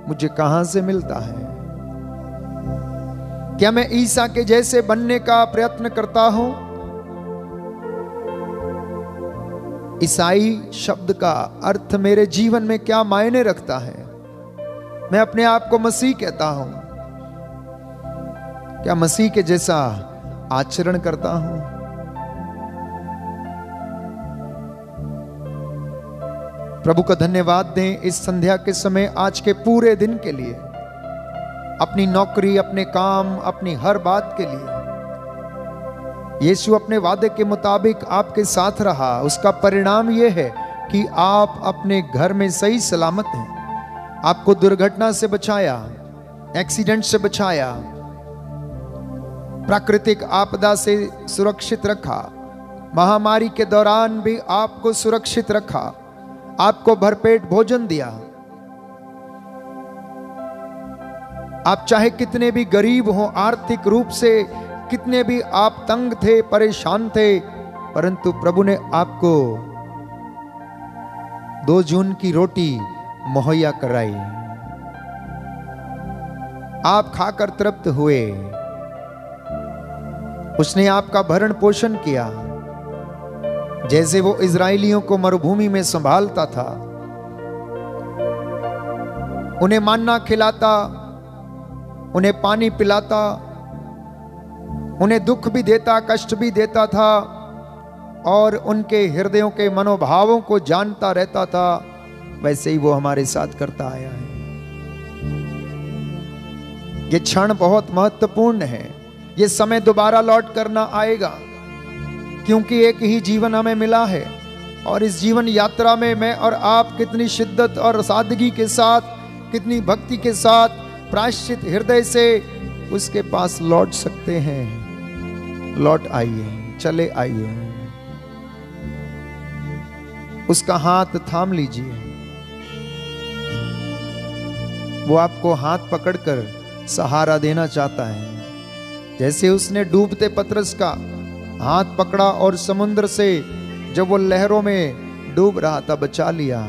मुझे कहां से मिलता है क्या मैं ईसा के जैसे बनने का प्रयत्न करता हूं ईसाई शब्द का अर्थ मेरे जीवन में क्या मायने रखता है मैं अपने आप को मसीह कहता हूं क्या मसीह के जैसा आचरण करता हूं प्रभु का धन्यवाद दें इस संध्या के समय आज के पूरे दिन के लिए अपनी नौकरी अपने काम अपनी हर बात के लिए यीशु अपने वादे के मुताबिक आपके साथ रहा उसका परिणाम यह है कि आप अपने घर में सही सलामत हैं आपको दुर्घटना से बचाया एक्सीडेंट से बचाया प्राकृतिक आपदा से सुरक्षित रखा महामारी के दौरान भी आपको सुरक्षित रखा आपको भरपेट भोजन दिया आप चाहे कितने भी गरीब हो आर्थिक रूप से कितने भी आप तंग थे परेशान थे परंतु प्रभु ने आपको 2 जून की रोटी मुहैया कराई आप खाकर तृप्त हुए उसने आपका भरण पोषण किया जैसे वो इजराइलियों को मरुभूमि में संभालता था उन्हें मान्ना खिलाता उन्हें पानी पिलाता उन्हें दुख भी देता कष्ट भी देता था और उनके हृदयों के मनोभावों को जानता रहता था, वैसे ही वो हमारे साथ करता आया है। ये क्षण बहुत महत्वपूर्ण है। ये समय दोबारा लौट कर ना आएगा, क्योंकि एक ही जीवन हमें मिला है और इस जीवन यात्रा में मैं और आप कितनी शिद्दत और सादगी के साथ, कितनी भक्ति के साथ, प्रायश्चित हृदय से उसके पास लौट सकते हैं। लौट आइए, चले आइए, उसका हाथ थाम लीजिए। वो आपको हाथ पकड़कर सहारा देना चाहता है। जैसे उसने डूबते पतरस का हाथ पकड़ा और समुद्र से जब वो लहरों में डूब रहा था बचा लिया,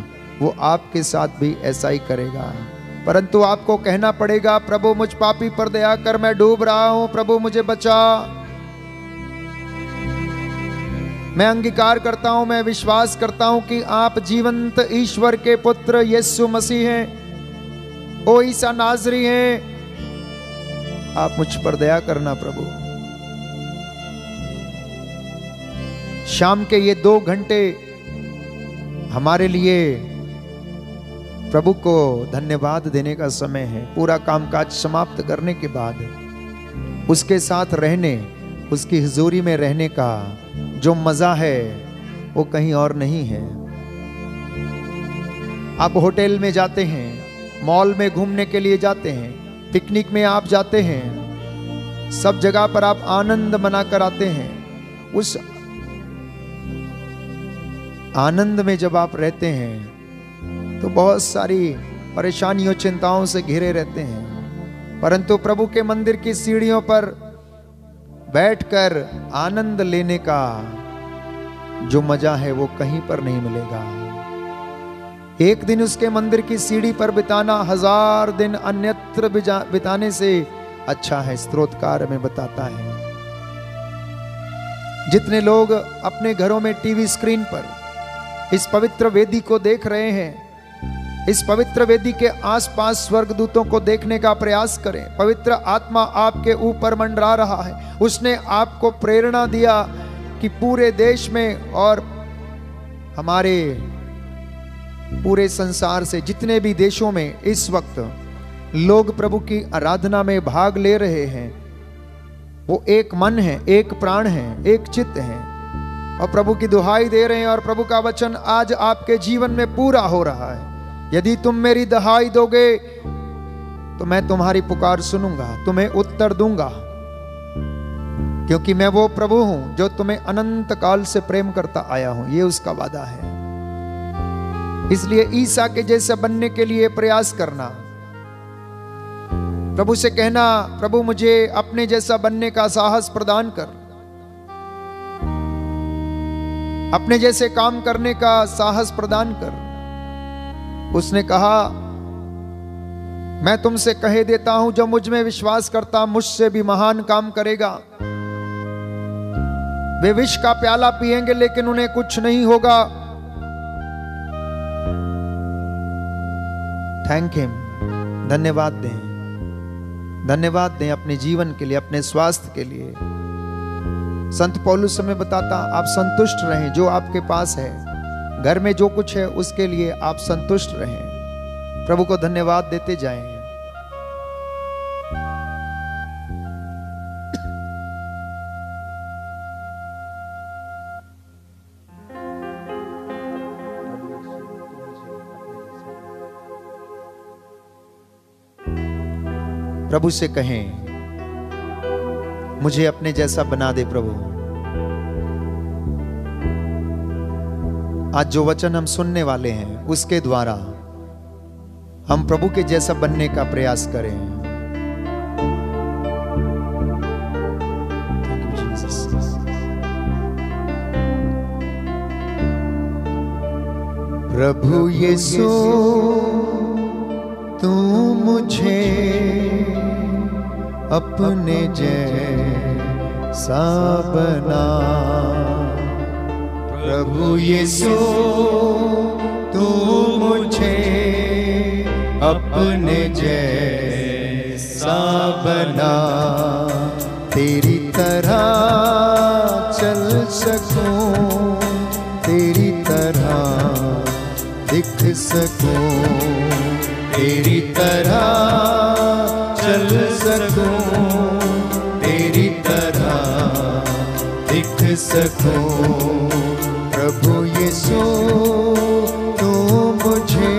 वो आपके साथ भी ऐसा ही करेगा। परंतु आपको कहना पड़ेगा, प्रभु मुझ पापी पर दया कर, मैं डूब रहा हूं, प्रभु मुझे बचा। मैं अंगीकार करता हूं, मैं विश्वास करता हूं कि आप जीवंत ईश्वर के पुत्र यीशु मसीह हैं। ओ ईसा नाज़री हैं, आप मुझ पर दया करना प्रभु। शाम के ये 2 घंटे हमारे लिए प्रभु को धन्यवाद देने का समय है। पूरा कामकाज समाप्त करने के बाद उसके साथ रहने, उसकी हुजूरी में रहने का जो मजा है वो कहीं और नहीं है। आप होटल में जाते हैं, मॉल में घूमने के लिए जाते हैं, पिकनिक में आप जाते हैं, सब जगह पर आप आनंद मनाकर आते हैं। उस आनंद में जब आप रहते हैं तो बहुत सारी परेशानियों, चिंताओं से घिरे रहते हैं, परंतु प्रभु के मंदिर की सीढ़ियों पर बैठकर आनंद लेने का जो मजा है वो कहीं पर नहीं मिलेगा। एक दिन उसके मंदिर की सीढ़ी पर बिताना 1000 दिन अन्यत्र बिताने से अच्छा है, स्तोत्रकार में बताता है। जितने लोग अपने घरों में टीवी स्क्रीन पर इस पवित्र वेदी को देख रहे हैं, इस पवित्र वेदी के आसपास स्वर्गदूतों को देखने का प्रयास करें। पवित्र आत्मा आपके ऊपर मंडरा रहा है। उसने आपको प्रेरणा दिया कि पूरे देश में और हमारे पूरे संसार से जितने भी देशों में इस वक्त लोग प्रभु की आराधना में भाग ले रहे हैं, वो एक मन है, एक प्राण है, एक चित्त है और प्रभु की दुहाई दे रहे हैं। और प्रभु का वचन आज आपके जीवन में पूरा हो रहा है। यदि तुम मेरी दुहाई दोगे तो मैं तुम्हारी पुकार सुनूंगा, तुम्हें उत्तर दूंगा, क्योंकि मैं वो प्रभु हूं जो तुम्हें अनंत काल से प्रेम करता आया हूं। ये उसका वादा है। इसलिए ईसा के जैसे बनने के लिए प्रयास करना, प्रभु से कहना, प्रभु मुझे अपने जैसा बनने का साहस प्रदान कर, अपने जैसे काम करने का साहस प्रदान कर। उसने कहा, मैं तुमसे कहे देता हूं, जो मुझ में विश्वास करता मुझसे भी महान काम करेगा। वे विष का प्याला पिएंगे लेकिन उन्हें कुछ नहीं होगा। थैंक हिम, धन्यवाद दें, धन्यवाद दें अपने जीवन के लिए, अपने स्वास्थ्य के लिए। संत पौलुस हमें बताता, आप संतुष्ट रहें जो आपके पास है, घर में जो कुछ है उसके लिए आप संतुष्ट रहें। प्रभु को धन्यवाद देते जाएं। प्रभु से कहें, मुझे अपने जैसा बना दे प्रभु। आज जो वचन हम सुनने वाले हैं उसके द्वारा हम प्रभु के जैसा बनने का प्रयास करें। प्रभु यीशु तू मुझे अपने जैसा बना। प्रभु यीशु तू मुझे अपने जैसा बना, तेरी तरह चल सकूं दिख सकूं, तेरी तरह चल सकूं, तेरी तरह दिख सकूं। प्रभु यीशु तू मुझे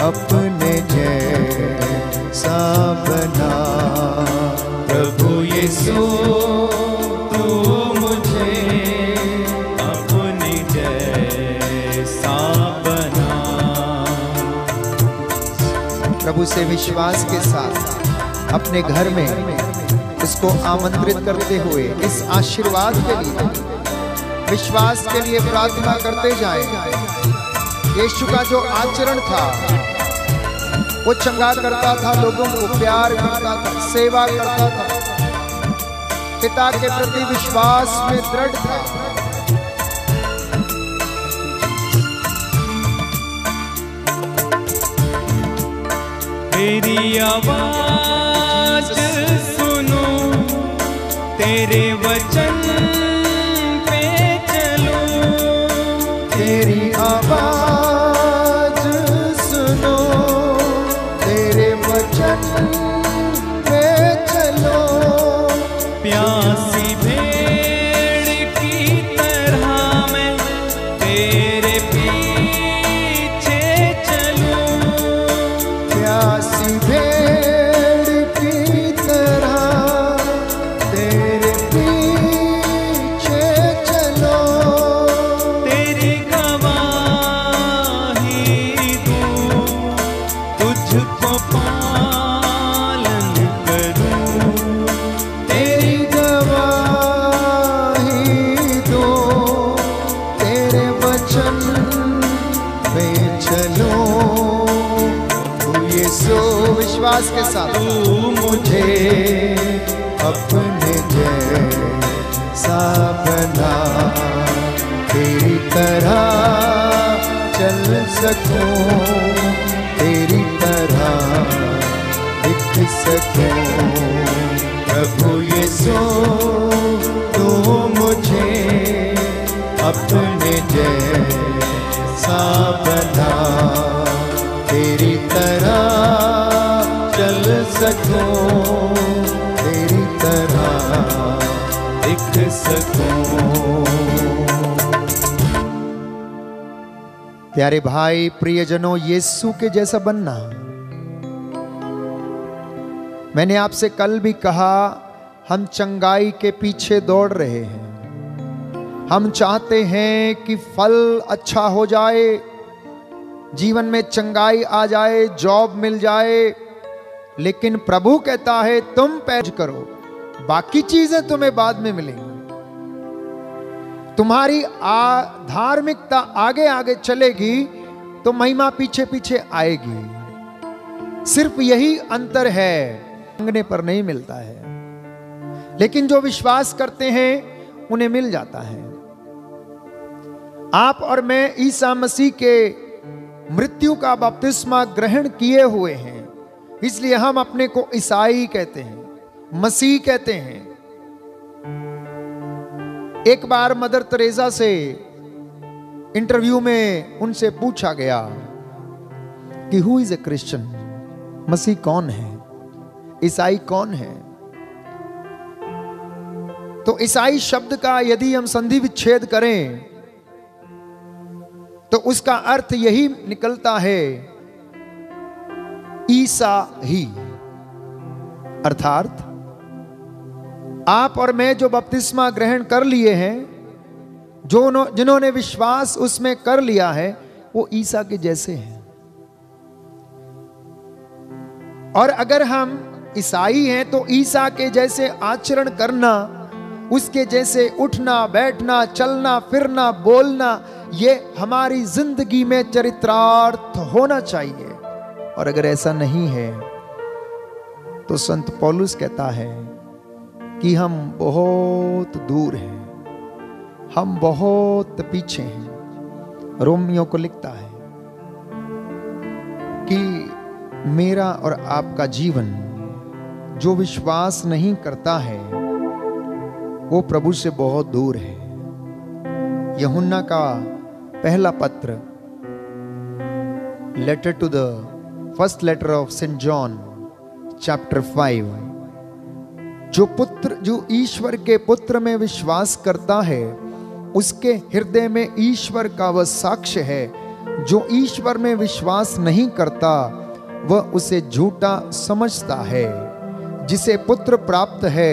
अपने जैसा बना, प्रभु यीशु तू मुझे अपने जैसा बना। प्रभु से विश्वास के साथ अपने घर में उसको आमंत्रित करते हुए इस आशीर्वाद के लिए, विश्वास के लिए प्रार्थना करते जाएं। यीशु का जो आचरण था, वो चंगा करता था, लोगों को प्यार करता था, सेवा करता था, पिता के प्रति विश्वास में दृढ़ था। तेरी आवाज सुनो, तेरे वचन पे चलो, तेरी आवाज सुनो, तेरे वचन पे चलो। प्यासी भेड़ की तरह मैं तेरे पीछे चलूं, प्यासी भेड़ की तरह तेरे पीछे चलो। तेरी गवाही दूं, तुझको पालन करूं, तेरी गवाही दूं, तेरे वचन में चलो। तू यीशु विश्वास के साथ तू मुझे अपने जैसा बना, तेरी तरह चल सकूं, तेरी तरह दिख सकूं। प्रभु यीशु तू मुझे अपने जैसा बना, तेरी तरह चल सकूं, तेरी तरह दिख सकूं। प्यारे भाई प्रियजनों, यीशु के जैसा बनना। मैंने आपसे कल भी कहा, हम चंगाई के पीछे दौड़ रहे हैं। हम चाहते हैं कि फल अच्छा हो जाए, जीवन में चंगाई आ जाए, जॉब मिल जाए, लेकिन प्रभु कहता है तुम पहल करो, बाकी चीजें तुम्हें बाद में मिलेंगी। तुम्हारी धार्मिकता आगे आगे चलेगी तो महिमा पीछे पीछे आएगी। सिर्फ यही अंतर है, मांगने पर नहीं मिलता है, लेकिन जो विश्वास करते हैं उन्हें मिल जाता है। आप और मैं ईसा मसीह के मृत्यु का बपतिस्मा ग्रहण किए हुए हैं, इसलिए हम अपने को ईसाई कहते हैं, मसीह कहते हैं। एक बार मदर तेरेसा से इंटरव्यू में उनसे पूछा गया कि हु इज ए क्रिश्चियन, मसीह कौन है, ईसाई कौन है। तो ईसाई शब्द का यदि हम संधि विच्छेद करें तो उसका अर्थ यही निकलता है, ईसा ही। अर्थात आप और मैं जो बपतिस्मा ग्रहण कर लिए हैं, जिन्होंने विश्वास उसमें कर लिया है, वो ईसा के जैसे हैं। और अगर हम ईसाई हैं तो ईसा के जैसे आचरण करना, उसके जैसे उठना बैठना चलना फिरना बोलना, ये हमारी जिंदगी में चरित्रार्थ होना चाहिए। और अगर ऐसा नहीं है तो संत पौलुस कहता है कि हम बहुत दूर हैं, हम बहुत पीछे हैं। रोमियो को लिखता है कि मेरा और आपका जीवन जो विश्वास नहीं करता है वो प्रभु से बहुत दूर है। यूहन्ना का पहला पत्र letter to the first letter of saint John chapter 5। जो ईश्वर के पुत्र में विश्वास करता है उसके हृदय में ईश्वर का वह साक्ष्य है। जो ईश्वर में विश्वास नहीं करता वह उसे झूठा समझता है। जिसे पुत्र प्राप्त है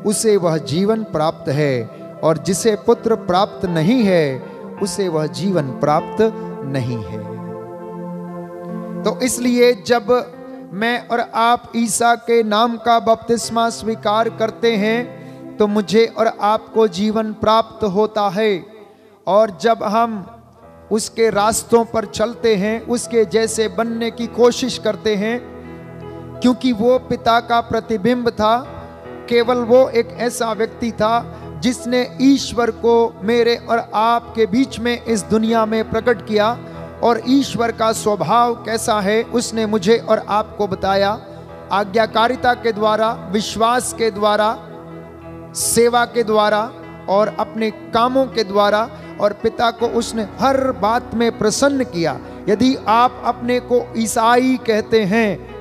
उसे वह जीवन प्राप्त है, और जिसे पुत्र प्राप्त नहीं है उसे वह जीवन प्राप्त नहीं है। तो इसलिए जब मैं और आप ईसा के नाम का बपतिस्मा स्वीकार करते हैं तो मुझे और आपको जीवन प्राप्त होता है। और जब हम उसके रास्तों पर चलते हैं, उसके जैसे बनने की कोशिश करते हैं, क्योंकि वो पिता का प्रतिबिंब था। केवल वो एक ऐसा व्यक्ति था जिसने ईश्वर को मेरे और आपके बीच में इस दुनिया में प्रकट किया, और ईश्वर का स्वभाव कैसा है उसने मुझे और आपको बताया। आज्ञाकारिता के द्वारा, विश्वास के द्वारा, सेवा के द्वारा और अपने कामों के द्वारा, और पिता को उसने हर बात में प्रसन्न किया। यदि आप अपने को ईसाई कहते हैं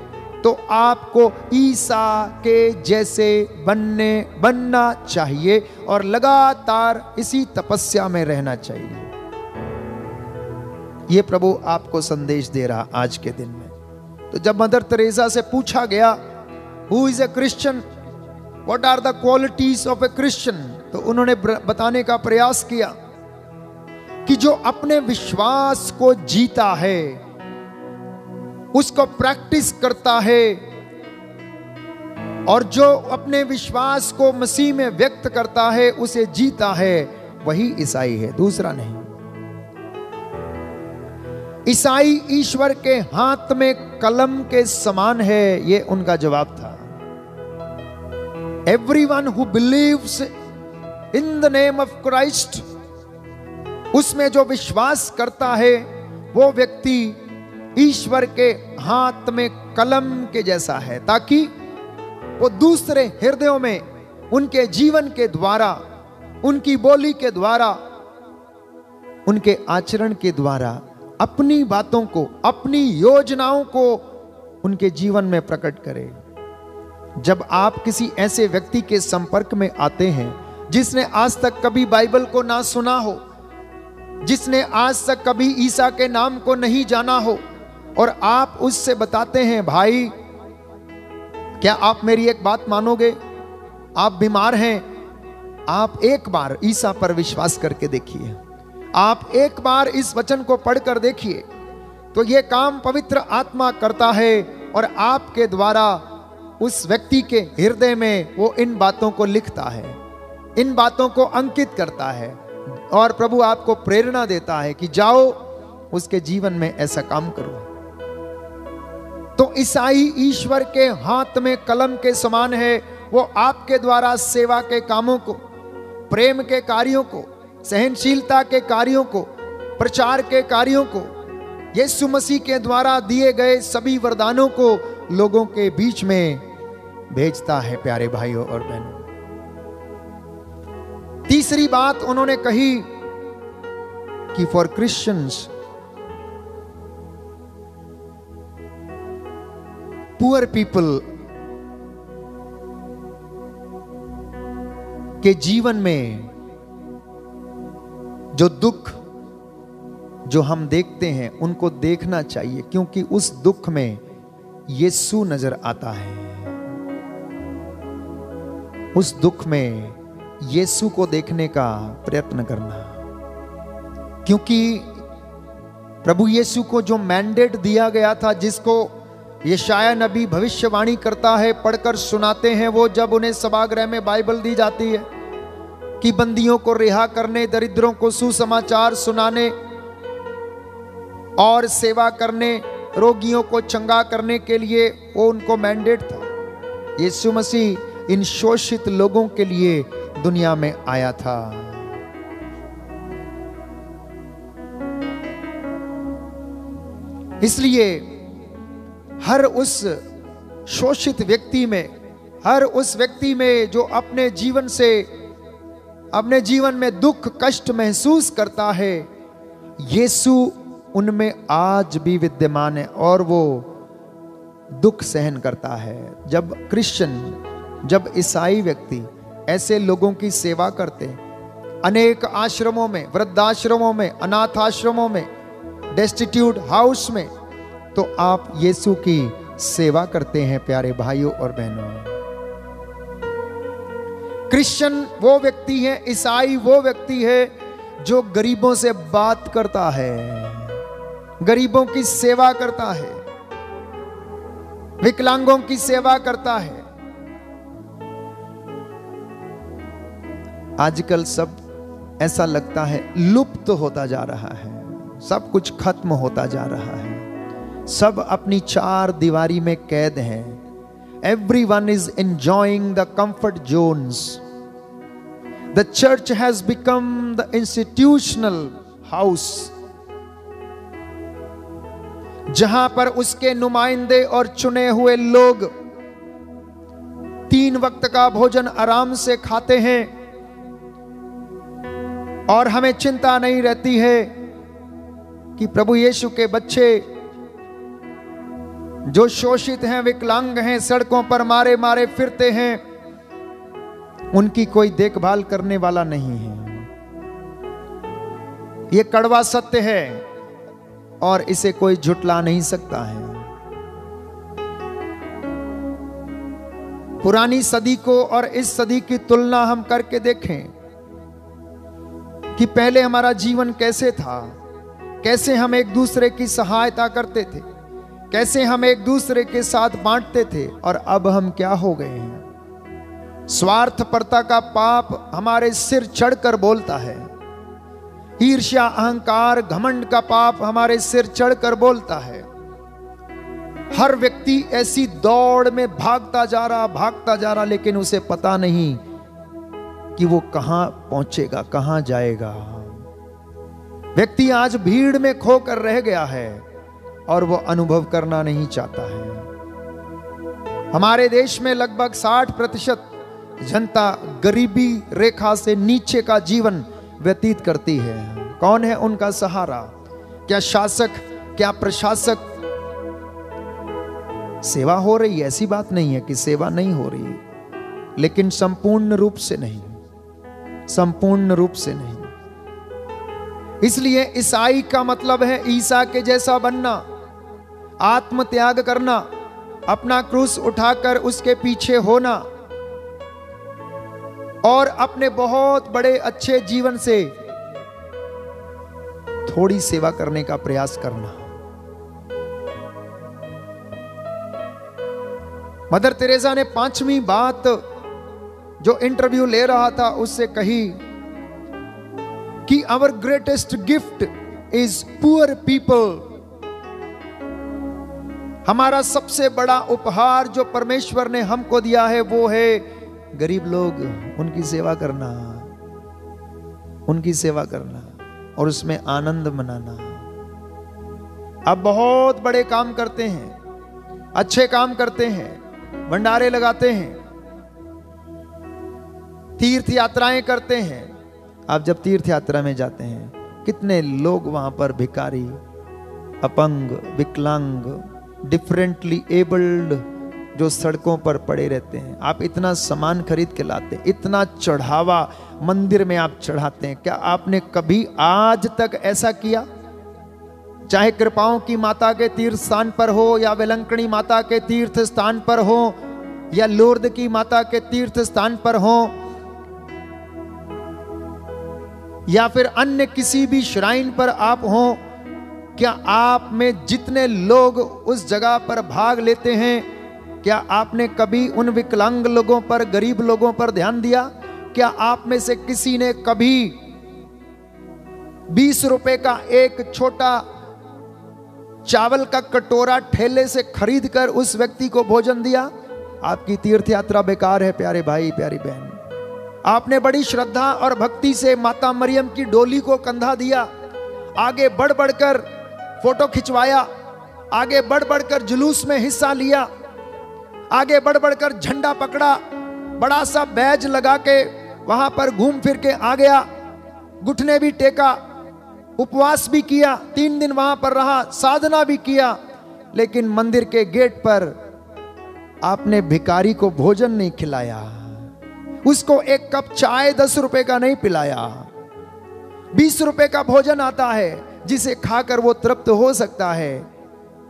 तो आपको ईसा के जैसे बनना चाहिए और लगातार इसी तपस्या में रहना चाहिए। ये प्रभु आपको संदेश दे रहा आज के दिन में। तो जब मदर तेरेसा से पूछा गया who is a Christian, what are the qualities of a Christian, तो उन्होंने बताने का प्रयास किया कि जो अपने विश्वास को जीता है, उसको प्रैक्टिस करता है, और जो अपने विश्वास को मसीह में व्यक्त करता है, उसे जीता है, वही ईसाई है, दूसरा नहीं। ईसाई ईश्वर के हाथ में कलम के समान है, ये उनका जवाब था। Everyone who believes in the name of Christ, उसमें जो विश्वास करता है वो व्यक्ति ईश्वर के हाथ में कलम के जैसा है, ताकि वो दूसरे हृदयों में उनके जीवन के द्वारा, उनकी बोली के द्वारा, उनके आचरण के द्वारा अपनी बातों को, अपनी योजनाओं को उनके जीवन में प्रकट करे। जब आप किसी ऐसे व्यक्ति के संपर्क में आते हैं जिसने आज तक कभी बाइबल को ना सुना हो, जिसने आज तक कभी ईसा के नाम को नहीं जाना हो, और आप उससे बताते हैं भाई क्या आप मेरी एक बात मानोगे, आप बीमार हैं, आप एक बार ईसा पर विश्वास करके देखिए, आप एक बार इस वचन को पढ़कर देखिए, तो यह काम पवित्र आत्मा करता है और आपके द्वारा उस व्यक्ति के हृदय में वो इन बातों को लिखता है, इन बातों को अंकित करता है, और प्रभु आपको प्रेरणा देता है कि जाओ उसके जीवन में ऐसा काम करो। तो ईसाई ईश्वर के हाथ में कलम के समान है। वो आपके द्वारा सेवा के कामों को, प्रेम के कार्यों को, सहनशीलता के कार्यों को, प्रचार के कार्यों को, यीशु मसीह के द्वारा दिए गए सभी वरदानों को लोगों के बीच में भेजता है। प्यारे भाइयों और बहनों, तीसरी बात उन्होंने कही कि फॉर क्रिश्चियंस पुअर पीपल के जीवन में जो दुख जो हम देखते हैं उनको देखना चाहिए, क्योंकि उस दुख में यीशु नजर आता है। उस दुख में यीशु को देखने का प्रयत्न करना, क्योंकि प्रभु यीशु को जो मैंडेट दिया गया था, जिसको यशाया नबी भविष्यवाणी करता है, पढ़कर सुनाते हैं वो, जब उन्हें सभागृह में बाइबल दी जाती है कि बंदियों को रिहा करने, दरिद्रों को सुसमाचार सुनाने और सेवा करने, रोगियों को चंगा करने के लिए वो उनको मैंडेट था। यीशु मसीह इन शोषित लोगों के लिए दुनिया में आया था। इसलिए हर उस शोषित व्यक्ति में, हर उस व्यक्ति में जो अपने जीवन में दुख कष्ट महसूस करता है, यीशु उनमें आज भी विद्यमान है और वो दुख सहन करता है। जब क्रिश्चियन, जब ईसाई व्यक्ति ऐसे लोगों की सेवा करते हैं, अनेक आश्रमों में, वृद्धाश्रमों में, अनाथ आश्रमों में, डेस्टिट्यूट हाउस में, तो आप यीशु की सेवा करते हैं प्यारे भाइयों और बहनों। क्रिश्चियन वो व्यक्ति है, ईसाई वो व्यक्ति है जो गरीबों से बात करता है, गरीबों की सेवा करता है, विकलांगों की सेवा करता है। आजकल सब ऐसा लगता है लुप्त होता जा रहा है, सब कुछ खत्म होता जा रहा है, सब अपनी चार दीवारी में कैद हैं। Everyone is enjoying the comfort zones. The church has become the institutional house, जहां पर उसके नुमाइंदे और चुने हुए लोग 3 वक्त का भोजन आराम से खाते हैं और हमें चिंता नहीं रहती है कि प्रभु यीशु के बच्चे जो शोषित हैं, विकलांग हैं, सड़कों पर मारे मारे फिरते हैं, उनकी कोई देखभाल करने वाला नहीं है। यह कड़वा सत्य है और इसे कोई झुटला नहीं सकता है। पुरानी सदी को और इस सदी की तुलना हम करके देखें कि पहले हमारा जीवन कैसे था, कैसे हम एक दूसरे की सहायता करते थे, कैसे हम एक दूसरे के साथ बांटते थे, और अब हम क्या हो गए हैं। स्वार्थपरता का पाप हमारे सिर चढ़कर बोलता है, ईर्ष्या, अहंकार, घमंड का पाप हमारे सिर चढ़कर बोलता है। हर व्यक्ति ऐसी दौड़ में भागता जा रहा, लेकिन उसे पता नहीं कि वो कहां पहुंचेगा, कहां जाएगा। व्यक्ति आज भीड़ में खोकर रह गया है और वो अनुभव करना नहीं चाहता है। हमारे देश में लगभग 60% जनता गरीबी रेखा से नीचे का जीवन व्यतीत करती है। कौन है उनका सहारा? क्या शासक, क्या प्रशासक? सेवा हो रही है, ऐसी बात नहीं है कि सेवा नहीं हो रही, लेकिन संपूर्ण रूप से नहीं, संपूर्ण रूप से नहीं। इसलिए ईसाई का मतलब है ईसा के जैसा बनना, आत्म त्याग करना, अपना क्रूस उठाकर उसके पीछे होना और अपने बहुत बड़े अच्छे जीवन से थोड़ी सेवा करने का प्रयास करना। मदर तेरेसा ने 5वीं बात जो इंटरव्यू ले रहा था उससे कही कि our greatest gift is poor people. हमारा सबसे बड़ा उपहार जो परमेश्वर ने हमको दिया है वो है गरीब लोग, उनकी सेवा करना, उनकी सेवा करना और उसमें आनंद मनाना। अब बहुत बड़े काम करते हैं, अच्छे काम करते हैं, भंडारे लगाते हैं, तीर्थ यात्राएं करते हैं। आप जब तीर्थ यात्रा में जाते हैं, कितने लोग वहां पर भिखारी, अपंग, विकलांग, डिफरेंटली एबल्ड जो सड़कों पर पड़े रहते हैं। आप इतना सामान खरीद के लाते हैं, इतना चढ़ावा मंदिर में आप चढ़ाते हैं। क्या आपने कभी आज तक ऐसा किया? चाहे कृपाओं की माता के तीर्थ स्थान पर हो, या वेलंकणी माता के तीर्थ स्थान पर हो, या लोर्द की माता के तीर्थ स्थान पर हो, या फिर अन्य किसी भी श्राइन पर आप हो, क्या आप में जितने लोग उस जगह पर भाग लेते हैं, क्या आपने कभी उन विकलांग लोगों पर, गरीब लोगों पर ध्यान दिया? क्या आप में से किसी ने कभी 20 रुपए का एक छोटा चावल का कटोरा ठेले से खरीद कर उस व्यक्ति को भोजन दिया? आपकी तीर्थ यात्रा बेकार है प्यारे भाई, प्यारी बहन। आपने बड़ी श्रद्धा और भक्ति से माता मरियम की डोली को कंधा दिया, आगे बढ़ बढ़कर फोटो खिंचवाया, आगे बढ़ बढ़कर जुलूस में हिस्सा लिया, आगे बढ़ बढ़कर झंडा पकड़ा, बड़ा सा बैज लगा के वहां पर घूम फिर के आ गया, घुटने भी टेका, उपवास भी किया, 3 दिन वहां पर रहा, साधना भी किया, लेकिन मंदिर के गेट पर आपने भिखारी को भोजन नहीं खिलाया, उसको 1 कप चाय 10 रुपए का नहीं पिलाया। 20 रुपए का भोजन आता है जिसे खाकर वो तृप्त हो सकता है।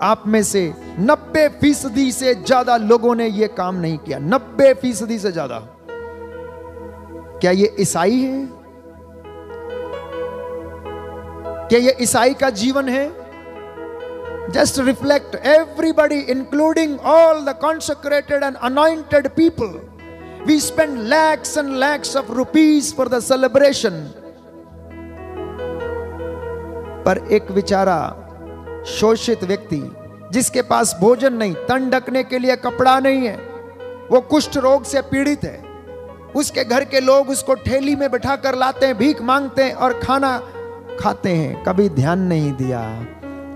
आप में से 90% से ज्यादा लोगों ने ये काम नहीं किया, 90% से ज्यादा। क्या ये ईसाई है? क्या ये ईसाई का जीवन है? Just reflect, everybody, including all the consecrated and anointed people. We spend lakhs and lakhs of rupees for the celebration. पर एक बेचारा शोषित व्यक्ति जिसके पास भोजन नहीं, तन ढकने के लिए कपड़ा नहीं है, वो कुष्ठ रोग से पीड़ित है, उसके घर के लोग उसको ठेली में बैठा कर लाते हैं, भीख मांगते हैं और खाना खाते हैं, कभी ध्यान नहीं दिया।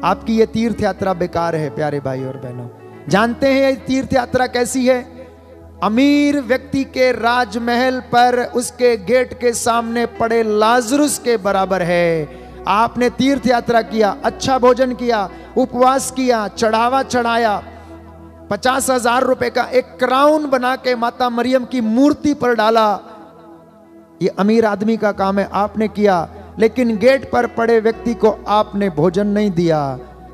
आपकी ये तीर्थ यात्रा बेकार है प्यारे भाई और बहनों। जानते हैं ये तीर्थ यात्रा कैसी है? अमीर व्यक्ति के राजमहल पर उसके गेट के सामने पड़े लाजरुस के बराबर है। आपने तीर्थ यात्रा किया, अच्छा भोजन किया, उपवास किया, चढ़ावा चढ़ाया, 50,000 रुपए का एक क्राउन बना के माता मरियम की मूर्ति पर डाला, ये अमीर आदमी का काम है, आपने किया। लेकिन गेट पर पड़े व्यक्ति को आपने भोजन नहीं दिया।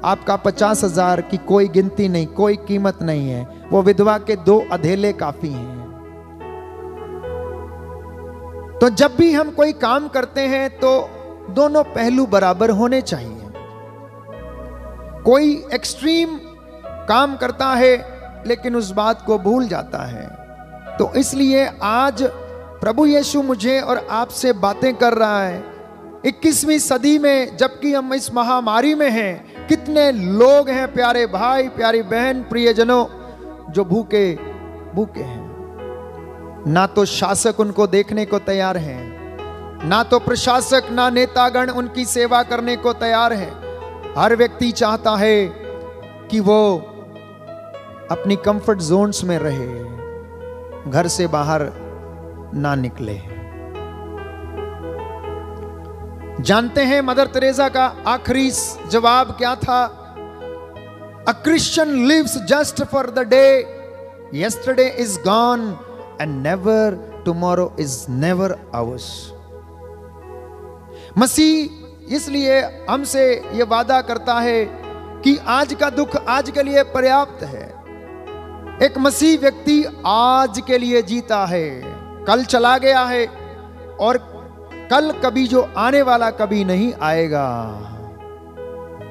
आपका 50,000 की कोई गिनती नहीं, कोई कीमत नहीं है। वो विधवा के 2 अधेले काफी हैं। तो जब भी हम कोई काम करते हैं तो दोनों पहलू बराबर होने चाहिए। कोई एक्सट्रीम काम करता है लेकिन उस बात को भूल जाता है। तो इसलिए आज प्रभु यीशु मुझे और आपसे बातें कर रहा है 21वीं सदी में, जबकि हम इस महामारी में हैं। कितने लोग हैं प्यारे भाई, प्यारी बहन, प्रियजनों, जो भूखे हैं। ना तो शासक उनको देखने को तैयार हैं, ना तो प्रशासक, ना नेतागण उनकी सेवा करने को तैयार है। हर व्यक्ति चाहता है कि वो अपनी कंफर्ट जोन्स में रहे, घर से बाहर ना निकले। जानते हैं मदर तेरेसा का आखिरी जवाब क्या था? A Christian lives just for the day, yesterday is gone and never tomorrow is never ours. मसीह इसलिए हमसे यह वादा करता है कि आज का दुख आज के लिए पर्याप्त है। एक मसीह व्यक्ति आज के लिए जीता है, कल चला गया है और कल कभी जो आने वाला कभी नहीं आएगा।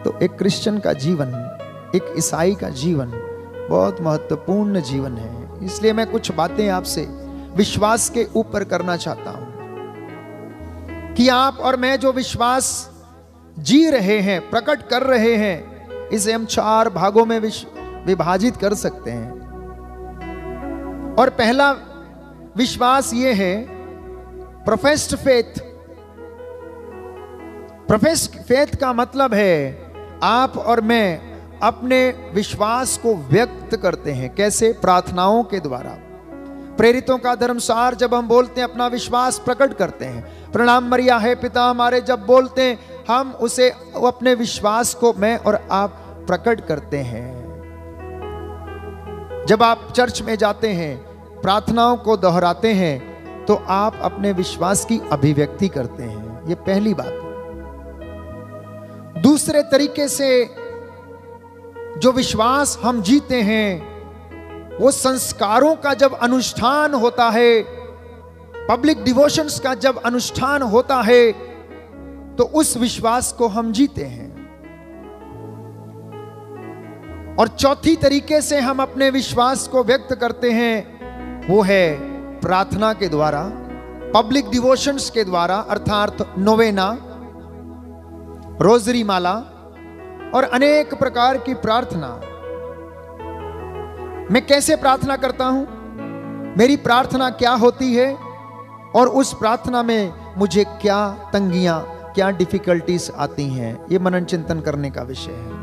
तो एक क्रिश्चियन का जीवन, एक ईसाई का जीवन बहुत महत्वपूर्ण जीवन है। इसलिए मैं कुछ बातें आपसे विश्वास के ऊपर करना चाहता हूं कि आप और मैं जो विश्वास जी रहे हैं, प्रकट कर रहे हैं, इसे हम 4 भागों में विभाजित कर सकते हैं। और पहला विश्वास ये है प्रोफेस्ड फेथ। प्रोफेस्ड फेथ का मतलब है आप और मैं अपने विश्वास को व्यक्त करते हैं। कैसे? प्रार्थनाओं के द्वारा। प्रेरितों का धर्मसार जब हम बोलते हैं, अपना विश्वास प्रकट करते हैं। प्रणाम मरिया है पिता हमारे जब बोलते हैं, हम उसे अपने विश्वास को मैं और आप प्रकट करते हैं। जब आप चर्च में जाते हैं, प्रार्थनाओं को दोहराते हैं, तो आप अपने विश्वास की अभिव्यक्ति करते हैं। यह पहली बात है। दूसरे तरीके से जो विश्वास हम जीते हैं, वो संस्कारों का जब अनुष्ठान होता है, पब्लिक डिवोशंस का जब अनुष्ठान होता है, तो उस विश्वास को हम जीते हैं। और चौथी तरीके से हम अपने विश्वास को व्यक्त करते हैं, वो है प्रार्थना के द्वारा, पब्लिक डिवोशंस के द्वारा, अर्थात नोवेना, रोजरी माला और अनेक प्रकार की प्रार्थना। मैं कैसे प्रार्थना करता हूं, मेरी प्रार्थना क्या होती है और उस प्रार्थना में मुझे क्या तंगियां, क्या डिफिकल्टीज आती हैं, ये मनन चिंतन करने का विषय है।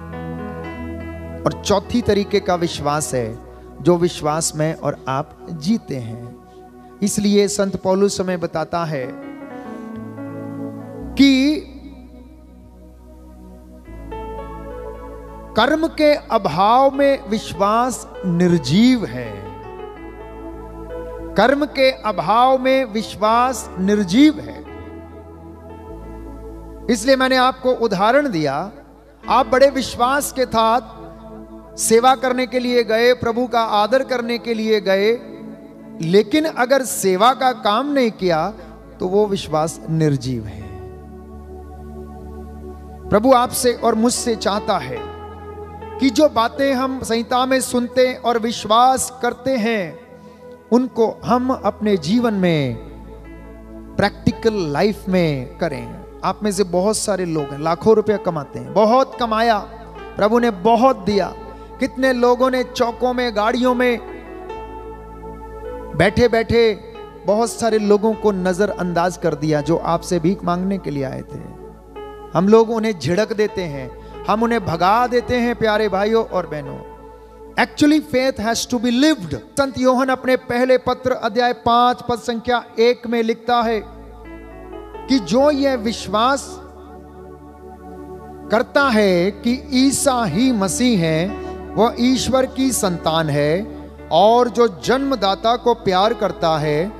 और चौथी तरीके का विश्वास है जो विश्वास में और आप जीते हैं। इसलिए संत पौलुस हमें बताता है कि कर्म के अभाव में विश्वास निर्जीव है। कर्म के अभाव में विश्वास निर्जीव है। इसलिए मैंने आपको उदाहरण दिया, आप बड़े विश्वास के साथ सेवा करने के लिए गए, प्रभु का आदर करने के लिए गए, लेकिन अगर सेवा का काम नहीं किया तो वो विश्वास निर्जीव है। प्रभु आपसे और मुझसे चाहता है कि जो बातें हम संहिता में सुनते और विश्वास करते हैं उनको हम अपने जीवन में प्रैक्टिकल लाइफ में करें। आप में से बहुत सारे लोग हैं, लाखों रुपया कमाते हैं, बहुत कमाया, प्रभु ने बहुत दिया। कितने लोगों ने चौकों में, गाड़ियों में बैठे बैठे बहुत सारे लोगों को नजरअंदाज कर दिया जो आपसे भीख मांगने के लिए आए थे। हम लोग उन्हें झिड़क देते हैं, हम उन्हें भगा देते हैं। प्यारे भाइयों और बहनों, actually faith has to be lived. संत यूहन्ना अपने पहले पत्र अध्याय 5 पद संख्या 1 में लिखता है कि जो यह विश्वास करता है कि ईसा ही मसीह है, वह ईश्वर की संतान है, और जो जन्मदाता को प्यार करता है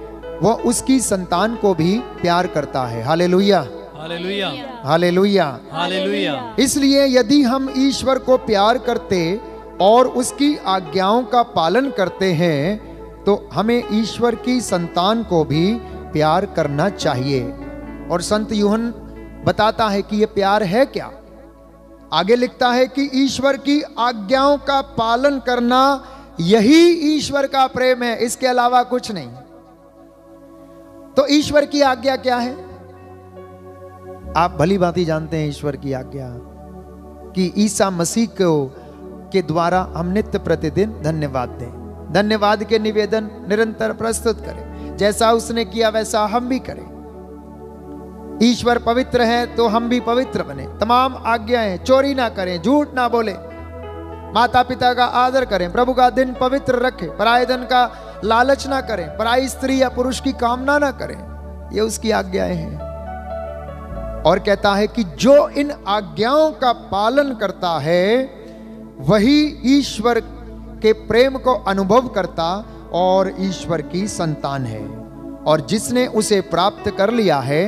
वह उसकी संतान को भी प्यार करता है। हालेलुया, हालेलुया, हालेलुया, हालेलुया। इसलिए यदि हम ईश्वर को प्यार करते और उसकी आज्ञाओं का पालन करते हैं तो हमें ईश्वर की संतान को भी प्यार करना चाहिए। और संत यूहन्ना बताता है कि यह प्यार है क्या। आगे लिखता है कि ईश्वर की आज्ञाओं का पालन करना यही ईश्वर का प्रेम है, इसके अलावा कुछ नहीं। तो ईश्वर की आज्ञा क्या है? आप भली भांति जानते हैं ईश्वर की आज्ञा कि ईसा मसीह को के द्वारा हम नित्य प्रतिदिन धन्यवाद दें, धन्यवाद के निवेदन निरंतर प्रस्तुत करें। जैसा उसने किया वैसा हम भी करें। ईश्वर पवित्र है तो हम भी पवित्र बने। तमाम आज्ञाएं, चोरी ना करें, झूठ ना बोले, माता पिता का आदर करें, प्रभु का दिन पवित्र रखें, पराये धन का लालच ना करें, पराई स्त्री या पुरुष की कामना ना करें। ये उसकी आज्ञाएं हैं। और कहता है कि जो इन आज्ञाओं का पालन करता है वही ईश्वर के प्रेम को अनुभव करता और ईश्वर की संतान है। और जिसने उसे प्राप्त कर लिया है,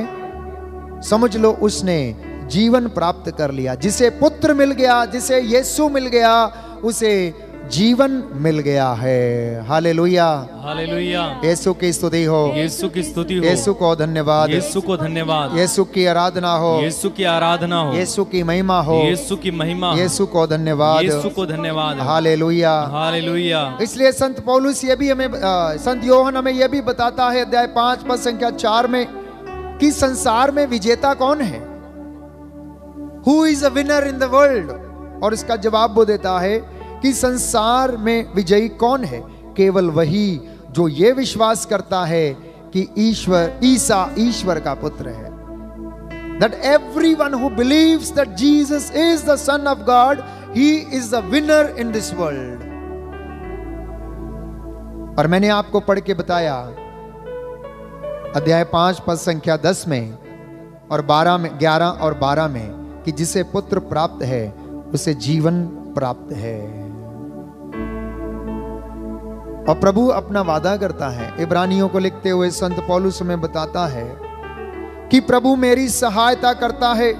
समझ लो उसने जीवन प्राप्त कर लिया। जिसे पुत्र मिल गया, जिसे यीशु मिल गया, उसे जीवन मिल गया है। हालेलुया, हालेलुया। यीशु की स्तुति हो, यीशु की स्तुति हो, यीशु को धन्यवाद, यीशु को धन्यवाद, यीशु की आराधना हो, यीशु की आराधना हो, यीशु की महिमा हो, यीशु की महिमा हो, यीशु को धन्यवाद, यीशु को धन्यवाद। Hallelujah, hallelujah. इसलिए संत पौलुस ये भी हमें, संत यूहन्ना हमें यह भी बताता है अध्याय 5 पद संख्या 4 में कि संसार में विजेता कौन है? Who is a winner in the world? और इसका जवाब वो देता है कि संसार में विजयी कौन है? केवल वही जो ये विश्वास करता है कि ईसा ईश्वर का पुत्र है। That everyone who believes that Jesus is the Son of God, he is the winner in this world. और मैंने आपको पढ़ के बताया अध्याय 5 पद संख्या 10 में और 12 में, 11 और 12 में कि जिसे पुत्र प्राप्त है उसे जीवन प्राप्त है। और प्रभु अपना वादा करता है। इब्रानियों को लिखते हुए संत पौलुस में बताता है कि प्रभु मेरी सहायता करता है।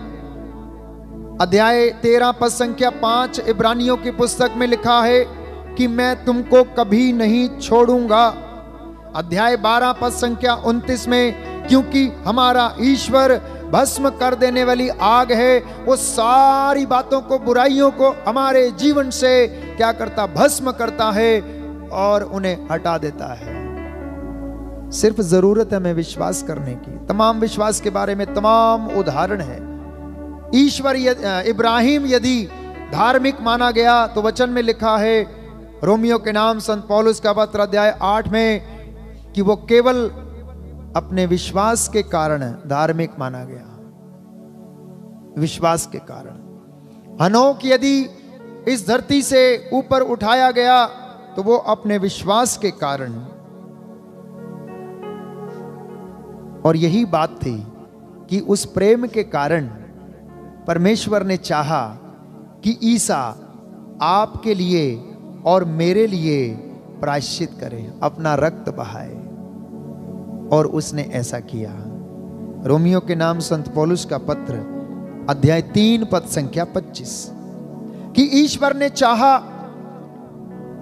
अध्याय 13 पद संख्या 5 इब्रानियों की पुस्तक में लिखा है कि मैं तुमको कभी नहीं छोड़ूंगा। अध्याय 12 पद संख्या 29 में, क्योंकि हमारा ईश्वर भस्म कर देने वाली आग है, वो सारी बातों को, बुराइयों को हमारे जीवन से क्या करता? भस्म करता है और उन्हें हटा देता है। सिर्फ जरूरत है हमें विश्वास करने की। तमाम विश्वास के बारे में तमाम उदाहरण है। ईश्वर इब्राहिम यदि धार्मिक माना गया तो वचन में लिखा है रोमियो के नाम संत पौलुस का पत्र अध्याय 8 में कि वो केवल अपने विश्वास के कारण धार्मिक माना गया। विश्वास के कारण। हनोक यदि इस धरती से ऊपर उठाया गया तो वो अपने विश्वास के कारण। और यही बात थी कि उस प्रेम के कारण परमेश्वर ने चाहा कि ईसा आपके लिए और मेरे लिए प्रायश्चित करे, अपना रक्त बहाए। और उसने ऐसा किया। रोमियो के नाम संत पौलुस का पत्र अध्याय 3 पद संख्या 25, कि ईश्वर ने चाहा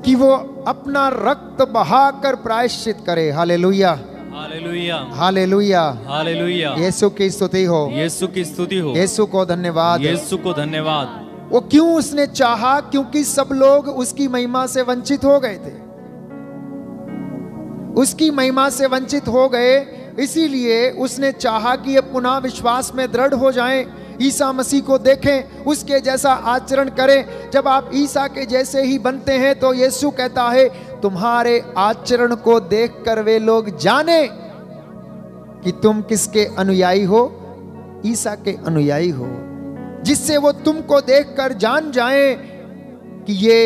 कि वो अपना रक्त बहाकर प्रायश्चित करे। हालेलुया, हालेलुया, हालेलुया, हालेलुया। यीशु की स्तुति हो, यीशु की स्तुति हो, यीशु को धन्यवाद, यीशु को धन्यवाद। वो क्यों उसने चाहा? क्योंकि सब लोग उसकी महिमा से वंचित हो गए थे, उसकी महिमा से वंचित हो गए। इसीलिए उसने चाहा कि ये पुनः विश्वास में दृढ़ हो जाएं, ईसा मसीह को देखें, उसके जैसा आचरण करें। जब आप ईसा के जैसे ही बनते हैं तो यीशु कहता है तुम्हारे आचरण को देखकर वे लोग जाने कि तुम किसके अनुयायी हो, ईसा के अनुयायी हो, जिससे वो तुमको देखकर जान जाएं कि ये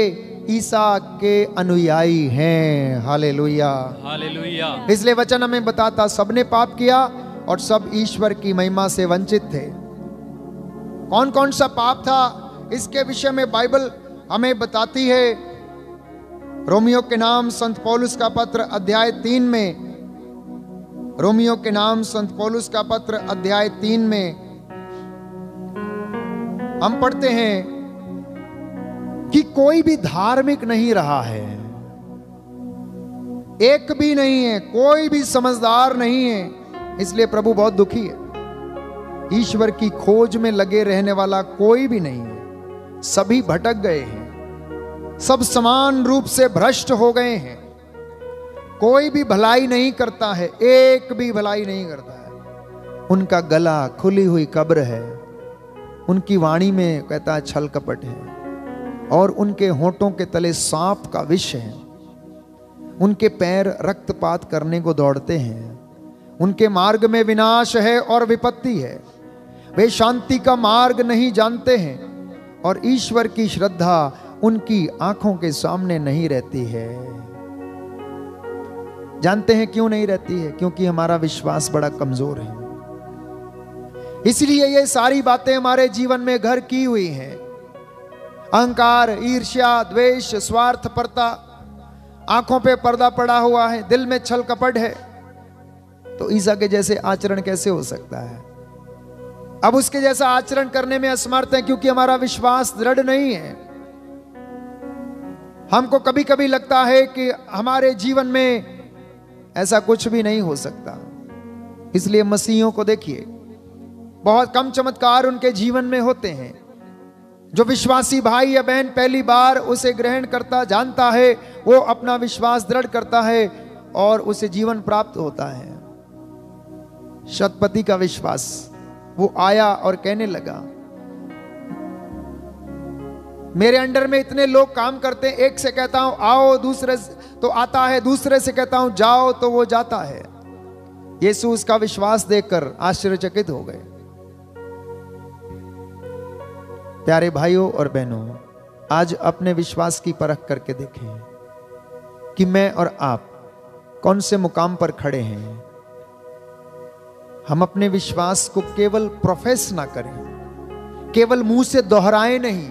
ईसा के अनुयायी हैं। Hallelujah, hallelujah. इसलिए वचन हमें बताता सबने पाप किया और सब ईश्वर की महिमा से वंचित थे। कौन कौन सा पाप था इसके विषय में बाइबल हमें बताती है। रोमियो के नाम संत पौलुस का पत्र अध्याय 3 में, रोमियो के नाम संत पौलुस का पत्र अध्याय 3 में हम पढ़ते हैं कि कोई भी धार्मिक नहीं रहा है, एक भी नहीं है, कोई भी समझदार नहीं है। इसलिए प्रभु बहुत दुखी है। ईश्वर की खोज में लगे रहने वाला कोई भी नहीं है, सभी भटक गए हैं, सब समान रूप से भ्रष्ट हो गए हैं। कोई भी भलाई नहीं करता है, एक भी भलाई नहीं करता है। उनका गला खुली हुई कब्र है, उनकी वाणी में कहता है छल कपट है, और उनके होंठों के तले सांप का विष है। उनके पैर रक्तपात करने को दौड़ते हैं, उनके मार्ग में विनाश है और विपत्ति है। वे शांति का मार्ग नहीं जानते हैं, और ईश्वर की श्रद्धा उनकी आंखों के सामने नहीं रहती है। जानते हैं क्यों नहीं रहती है? क्योंकि हमारा विश्वास बड़ा कमजोर है। इसलिए ये सारी बातें हमारे जीवन में घर की हुई हैं। अहंकार, ईर्ष्या, द्वेष, स्वार्थपरता, आंखों पे पर्दा पड़ा हुआ है, दिल में छल कपट है। तो ईसा के जैसे आचरण कैसे हो सकता है? अब उसके जैसा आचरण करने में असमर्थ है, क्योंकि हमारा विश्वास दृढ़ नहीं है। हमको कभी कभी लगता है कि हमारे जीवन में ऐसा कुछ भी नहीं हो सकता। इसलिए मसीहियों को देखिए, बहुत कम चमत्कार उनके जीवन में होते हैं। जो विश्वासी भाई या बहन पहली बार उसे ग्रहण करता, जानता है, वो अपना विश्वास दृढ़ करता है और उसे जीवन प्राप्त होता है। शतपति का विश्वास, वो आया और कहने लगा, मेरे अंडर में इतने लोग काम करते हैं, एक से कहता हूं आओ, दूसरे तो आता है, दूसरे से कहता हूं जाओ तो वो जाता है। यीशु उसका विश्वास देखकर आश्चर्यचकित हो गए। प्यारे भाइयों और बहनों, आज अपने विश्वास की परख करके देखें कि मैं और आप कौन से मुकाम पर खड़े हैं। हम अपने विश्वास को केवल प्रोफेस ना करें, केवल मुंह से दोहराएं नहीं,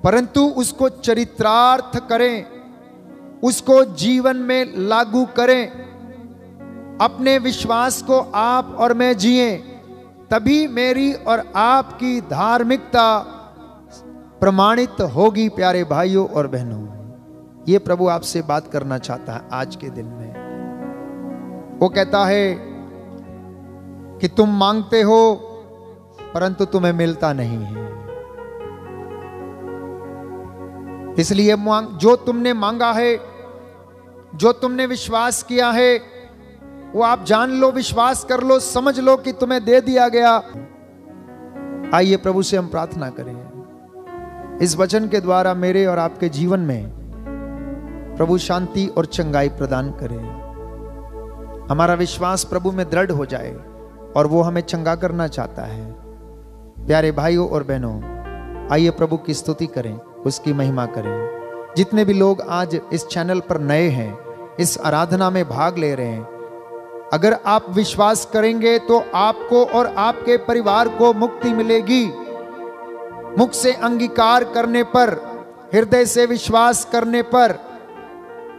परंतु उसको चरितार्थ करें, उसको जीवन में लागू करें। अपने विश्वास को आप और मैं जिएं, तभी मेरी और आपकी धार्मिकता प्रमाणित होगी। प्यारे भाइयों और बहनों, ये प्रभु आपसे बात करना चाहता है आज के दिन में। वो कहता है कि तुम मांगते हो परंतु तुम्हें मिलता नहीं है। इसलिए जो तुमने मांगा है, जो तुमने विश्वास किया है, वो आप जान लो, विश्वास कर लो, समझ लो कि तुम्हें दे दिया गया। आइए प्रभु से हम प्रार्थना करें, इस वचन के द्वारा मेरे और आपके जीवन में प्रभु शांति और चंगाई प्रदान करें। हमारा विश्वास प्रभु में दृढ़ हो जाए और वो हमें चंगा करना चाहता है। प्यारे भाइयों और बहनों, आइए प्रभु की स्तुति करें, उसकी महिमा करें। जितने भी लोग आज इस चैनल पर नए हैं, इस आराधना में भाग ले रहे हैं, अगर आप विश्वास करेंगे तो आपको और आपके परिवार को मुक्ति मिलेगी। मुख से अंगीकार करने पर, हृदय से विश्वास करने पर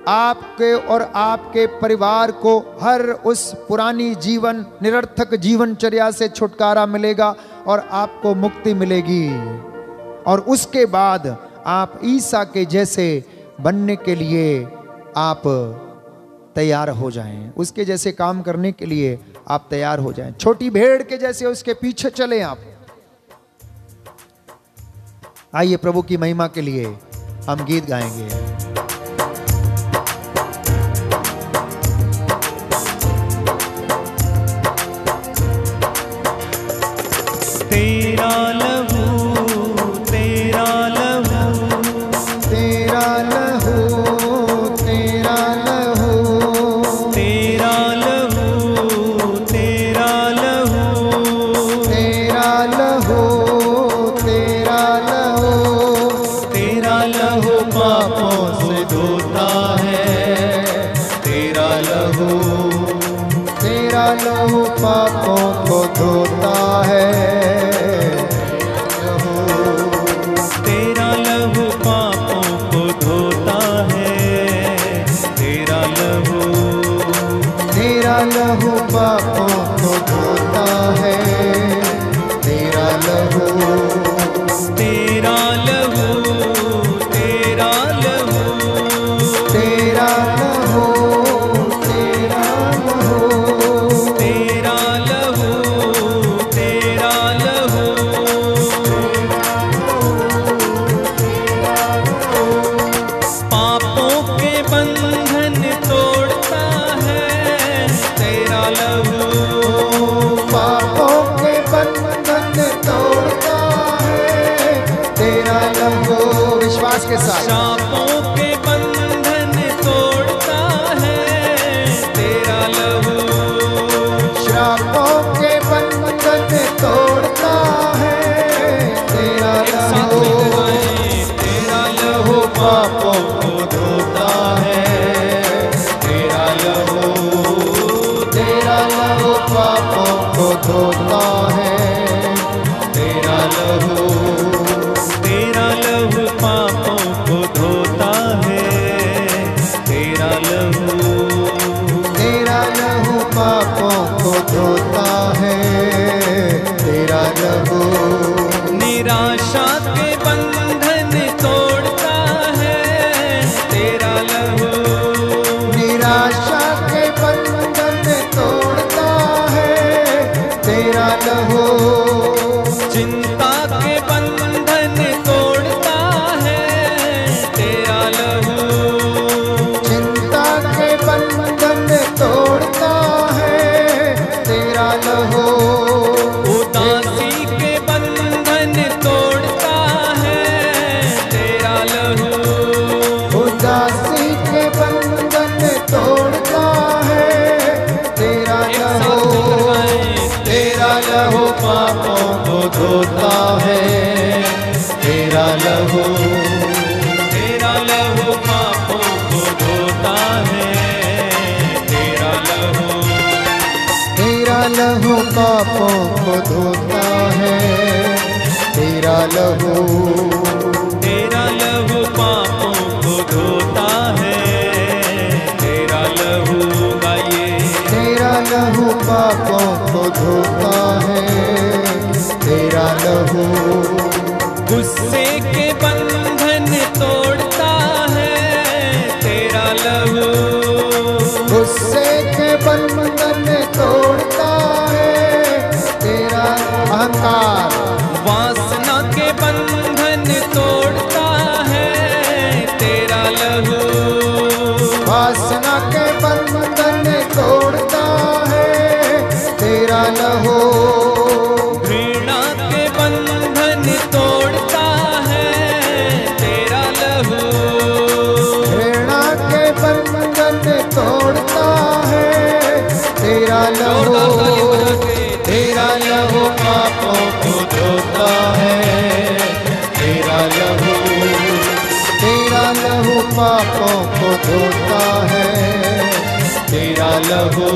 आपके और आपके परिवार को हर उस पुरानी जीवन निरर्थक जीवनचर्या से छुटकारा मिलेगा और आपको मुक्ति मिलेगी। और उसके बाद आप ईसा के जैसे बनने के लिए आप तैयार हो जाएं, उसके जैसे काम करने के लिए आप तैयार हो जाएं, छोटी भेड़ के जैसे उसके पीछे चलें आप। आइए प्रभु की महिमा के लिए हम गीत गाएंगे। तेरा लहू तेरा लहू तेरा लहू तेरा लहू तेरा लहू तेरा लहू तेरा लहू तेरा लहू तेरा लहू पापों से धोता है। तेरा लहू पापों को धोता है। तेरा लहू पापों को धोता है। तेरा लहू पापों को धोता है। तेरा लहू तेरा लहू तेरा लहू तेरा लहू तेरा लहू तेरा लहू तेरा लहू पापों के बंधन तोड़ता है। तेरा लहू पापों के बंधन तोड़ता है। तेरा लहू विश्वास के साथ शापों के बंधन तोड़ता है। तेरा लहू श्रापों के बंधन तोड़ता है। तेरा लहू तेरा लहू पापों को धोता है। तेरा लहू पापों को धोता है। तेरा लहू पापों को धोता है। तेरा लहू पापों को धोता है। तेरा लहू निराशा के बंधन तोड़ता है। तेरा लहू निराशा के बंधन तोड़ता है। तेरा लहू चिंता के बंधन तोड़ता है। तेरा लहू चिंता के बंधन तोड़ता है। तेरा लहू उदासी के बंधन तोड़ता है। तेरा लहू उदासी के बंधन तोड़ता है। तेरा लहू पापों को धोता है। तेरा लहू पापों को धोता है। तेरा लहू पापों को धोता है। तेरा लहू पापों को धोता है। तेरा लहू गाइए। तेरा लहू पापों को धोता है। तेरा लहू गुस्से के बंधन तोड़ता है। तेरा लहू गुस्से के बंधन तोड़ता है। तेरा अहंकार वासना के बंधन तोड़ता है। तेरा लहू वासना के बंधन तोड़ता है। तेरा लहू घृणा के बंधन तोड़ता है। तेरा लहू घृणा के बंधन तोड़ता है। तेरा लहू पापों को धोता है। तेरा लहू पापों को धोता है। तेरा लहू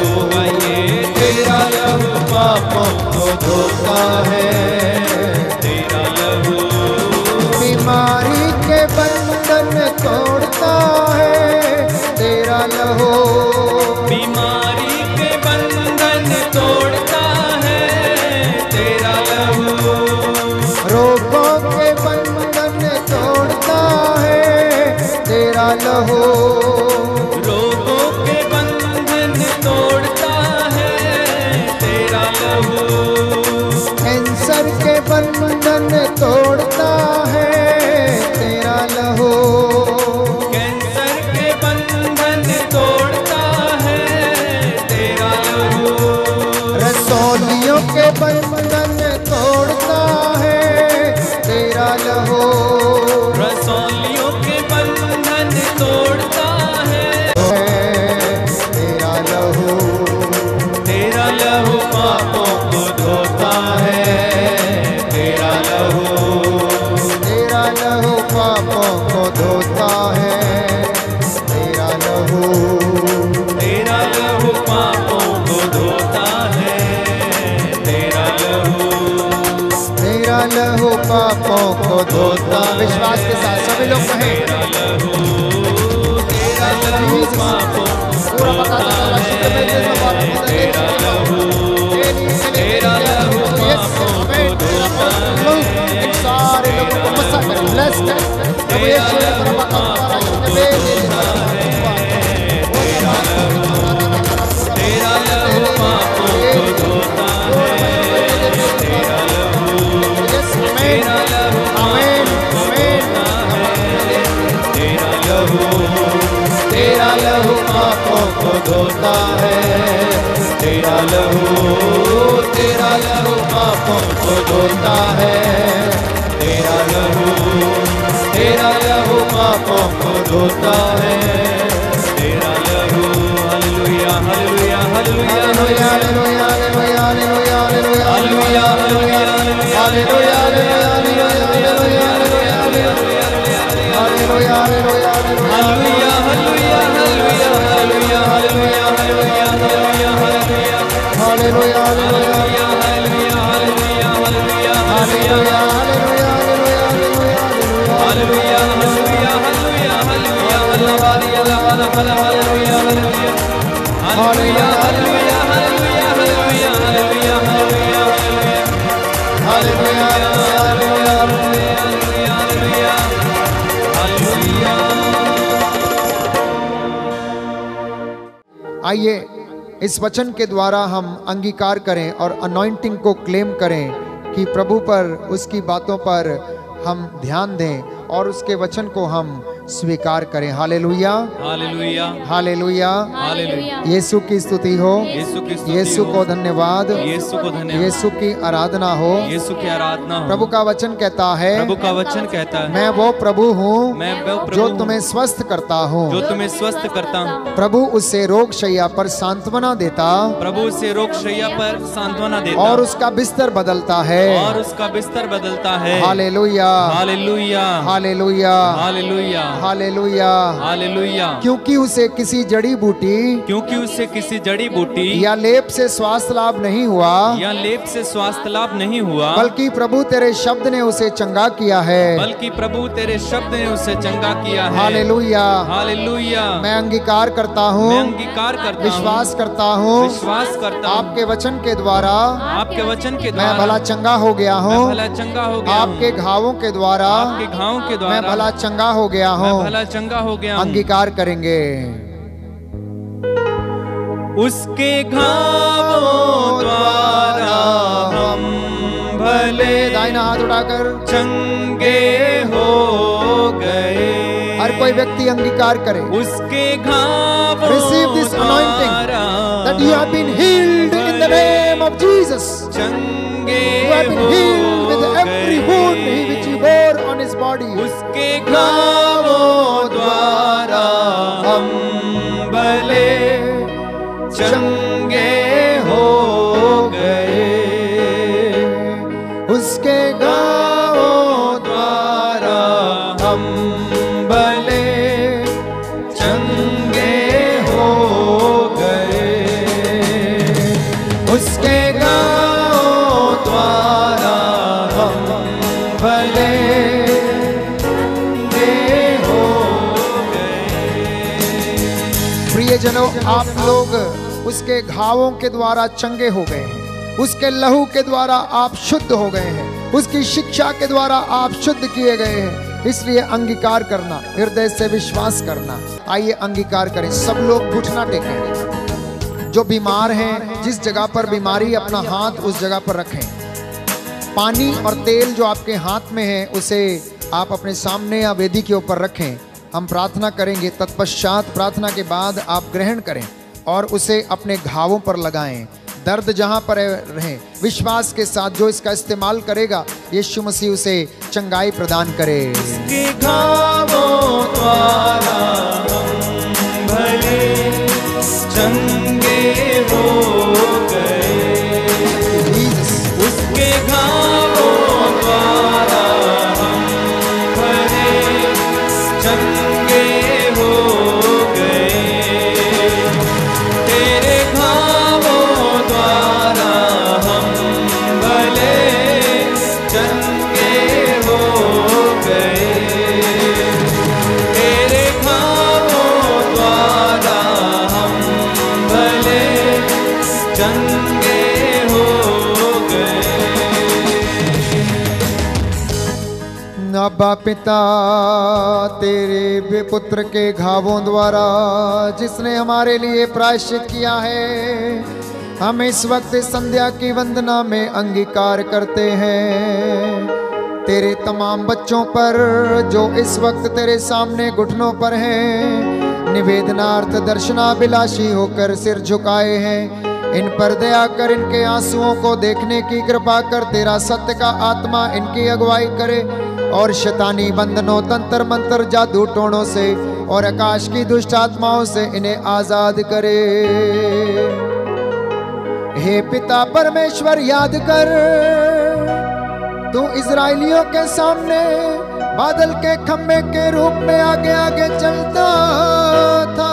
आइए। तेरा लहू पापों को धोता है। तेरा लहू बीमारी के बंधन तोड़ता है तेरा लहू। बीमारी के बंधन तोड़ता है तेरा लहू। रोगों के बंधन तोड़ता है तेरा लहू। रोगों के बंधन तोड़ता है तेरा लहू। कैंसर के बंधन तोड़ता है तेरा लहू। कैंसर के बंधन तोड़ता है तेरा लहू। रसौलियों के बंधन तोड़ता है तेरा लहू। रसौलियों के बंधन तोड़ता है तेरा लहू। तेरा लहू पापों को धोता है तेरा लहू। तेरा लहू पापों को धोता है तेरा लहू। तेरा लहू पापों को धोता है तेरा लहू। तेरा लहू पापों को धोता। विश्वास के साथ सभी लोग कहें तेरा लहू। तेरा लहू पापों पूरा पता तेरा लहू। तेरा लहू पापों को धोता है सारे लोगों को मसा करें। ब्लेस करें प्रभु यीशु ने तेरा लहू पापों को धोता है तेरा लहू। तेरा लहू आमीन तेरा लहू। तेरा लहू पापों को धोता है तेरा लहू। तेरा लहू पापों को धोता है तेरा लहू। तेरा लहू पापों को धोता है तेरा लहू। हालेलुया हालेलुया हालेलुया हालेलुया हालेलुया हालेलुया हालेलुया हालेलुया हालेलुया आइए इस वचन के द्वारा हम अंगीकार करें और अनॉइंटिंग को क्लेम करें कि प्रभु पर, उसकी बातों पर हम ध्यान दें और उसके वचन को हम स्वीकार करें। हालेलुया हालेलुया हालेलुया। हालेलुया। यीशु की स्तुति हो, यीशु की स्तुति यीशु हो। को धन्यवाद, यीशु को धन्यवाद। यीशु की आराधना हो। यीशु की आराधना हो। प्रभु का वचन कहता है, प्रभु का वचन कहता है, मैं वो प्रभु हूँ मैं वो प्रभु जो हूँ तुम्हें स्वस्थ करता हूँ। जो तुम्हें स्वस्थ करता हूँ। प्रभु उससे रोग शैया पर सांत्वना देता, प्रभु उसे रोग शैया पर सांत्वना देता और उसका बिस्तर बदलता है। और उसका बिस्तर बदलता है। हालेलुया हालेलुया हालेलुया हालेलुया हालेलुया। हालेलुया। क्योंकि उसे किसी जड़ी बूटी क्योंकि उससे किसी जड़ी बूटी या लेप से स्वास्थ्य लाभ नहीं हुआ, या लेप से स्वास्थ्य लाभ नहीं हुआ, बल्कि प्रभु तेरे शब्द ने उसे चंगा किया है। बल्कि प्रभु तेरे शब्द ने उसे चंगा किया है। Hallelujah hallelujah. मैं अंगीकार करता हूँ, मैं अंगीकार करता हूँ, विश्वास करता हूँ, विश्वास करता हूँ, आपके वचन के द्वारा आपके वचन के मैं द्वारा भला चंगा हो गया मैं हूँ। भला चंगा हो गया हूँ। आपके घावों के द्वारा आपके घावों के मैं द्वारा भला चंगा हो गया मैं हूँ। भला चंगा हो गया हूँ। अंगीकार करेंगे। उसके घावों द्वारा हम भले दाहिना हाथ उठाकर चंगे हो गए। हर कोई व्यक्ति अंगीकार करे। उसके घावों Receive this anointing द्वारा that you have been healed in the name of Jesus. Change You have been healed with every wound which he bore on his body. उसके घावों द्वारा हम भले चंगे हो गए। उसके घावों द्वारा हम भले चंगे हो गए। उसके घावों द्वारा हम भले चंगे हो प्रियजनों, आप लोग उसके घावों के द्वारा चंगे हो गए हैं, उसके लहू के द्वारा आप शुद्ध हो गए हैं, उसकी शिक्षा के द्वारा आप शुद्ध किए गए हैं। इसलिए अंगीकार करना, हृदय से विश्वास करना। आइए अंगीकार करें, सब लोग घुटना टेकें। जो बीमार हैं, जिस जगह पर बीमारी, अपना हाथ उस जगह पर रखें। पानी और तेल जो आपके हाथ में है उसे आप अपने सामने या वेदी के ऊपर रखें। हम प्रार्थना करेंगे, तत्पश्चात प्रार्थना के बाद आप ग्रहण करें और उसे अपने घावों पर लगाएं। दर्द जहां पर रहे, विश्वास के साथ जो इसका इस्तेमाल करेगा, यीशु मसीह उसे चंगाई प्रदान करे। उसके घावों द्वारा हम भले चंगे हो गए, उसके घावों द्वारा हम भले चंगे हो गए, तेरे घावों द्वारा हम भले चंगे हो गए, तेरे घावों द्वारा हम भले चंगे हो गए। अब्बा पिता, तेरे पुत्र के घावों द्वारा जिसने हमारे लिए प्रायश्चित किया है, हम इस वक्त संध्या की वंदना में अंगीकार करते हैं। तेरे तमाम बच्चों पर जो इस वक्त तेरे सामने घुटनों पर हैं, निवेदनार्थ दर्शनाभिलाषी होकर सिर झुकाए हैं, इन पर दया कर, इनके आंसुओं को देखने की कृपा कर। तेरा सत्य का आत्मा इनकी अगुवाई करे और शैतानी बंधनों, तंत्र मंत्र, जादू टोणों से और आकाश की दुष्ट आत्माओं से इन्हें आजाद करे। हे पिता परमेश्वर, याद कर, तू इजराइलियों के सामने बादल के खंभे के रूप में आगे आगे चलता था,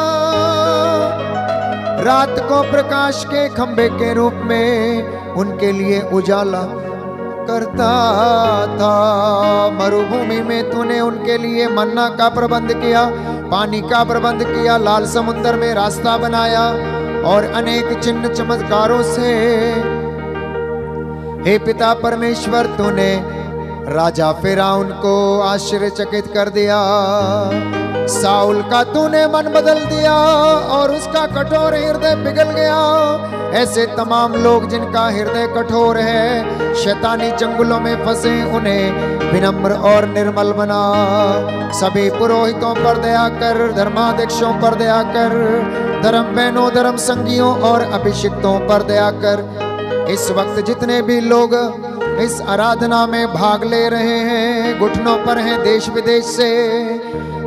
रात को प्रकाश के खंभे के रूप में उनके लिए उजाला करता था। मरुभूमि में तूने उनके लिए मन्ना का प्रबंध किया, पानी का प्रबंध किया, लाल समुद्र में रास्ता बनाया और अनेक चिन्ह चमत्कारों से हे पिता परमेश्वर, तूने राजा फिरौन को आश्चर्यचकित कर दिया। साउल का तूने मन बदल दिया और उसका कठोर हृदय पिघल गया। ऐसे तमाम लोग जिनका हृदय कठोर है, शैतानी चंगुलों में फंसे, उन्हें विनम्र और निर्मल बना। सभी पुरोहितों पर दया कर, धर्माध्यक्षों पर दया कर, धर्म बहनों, धर्म संगियों और अभिषिक्तों पर दया कर। इस वक्त जितने भी लोग इस आराधना में भाग ले रहे हैं, घुटनों पर हैं, देश विदेश से,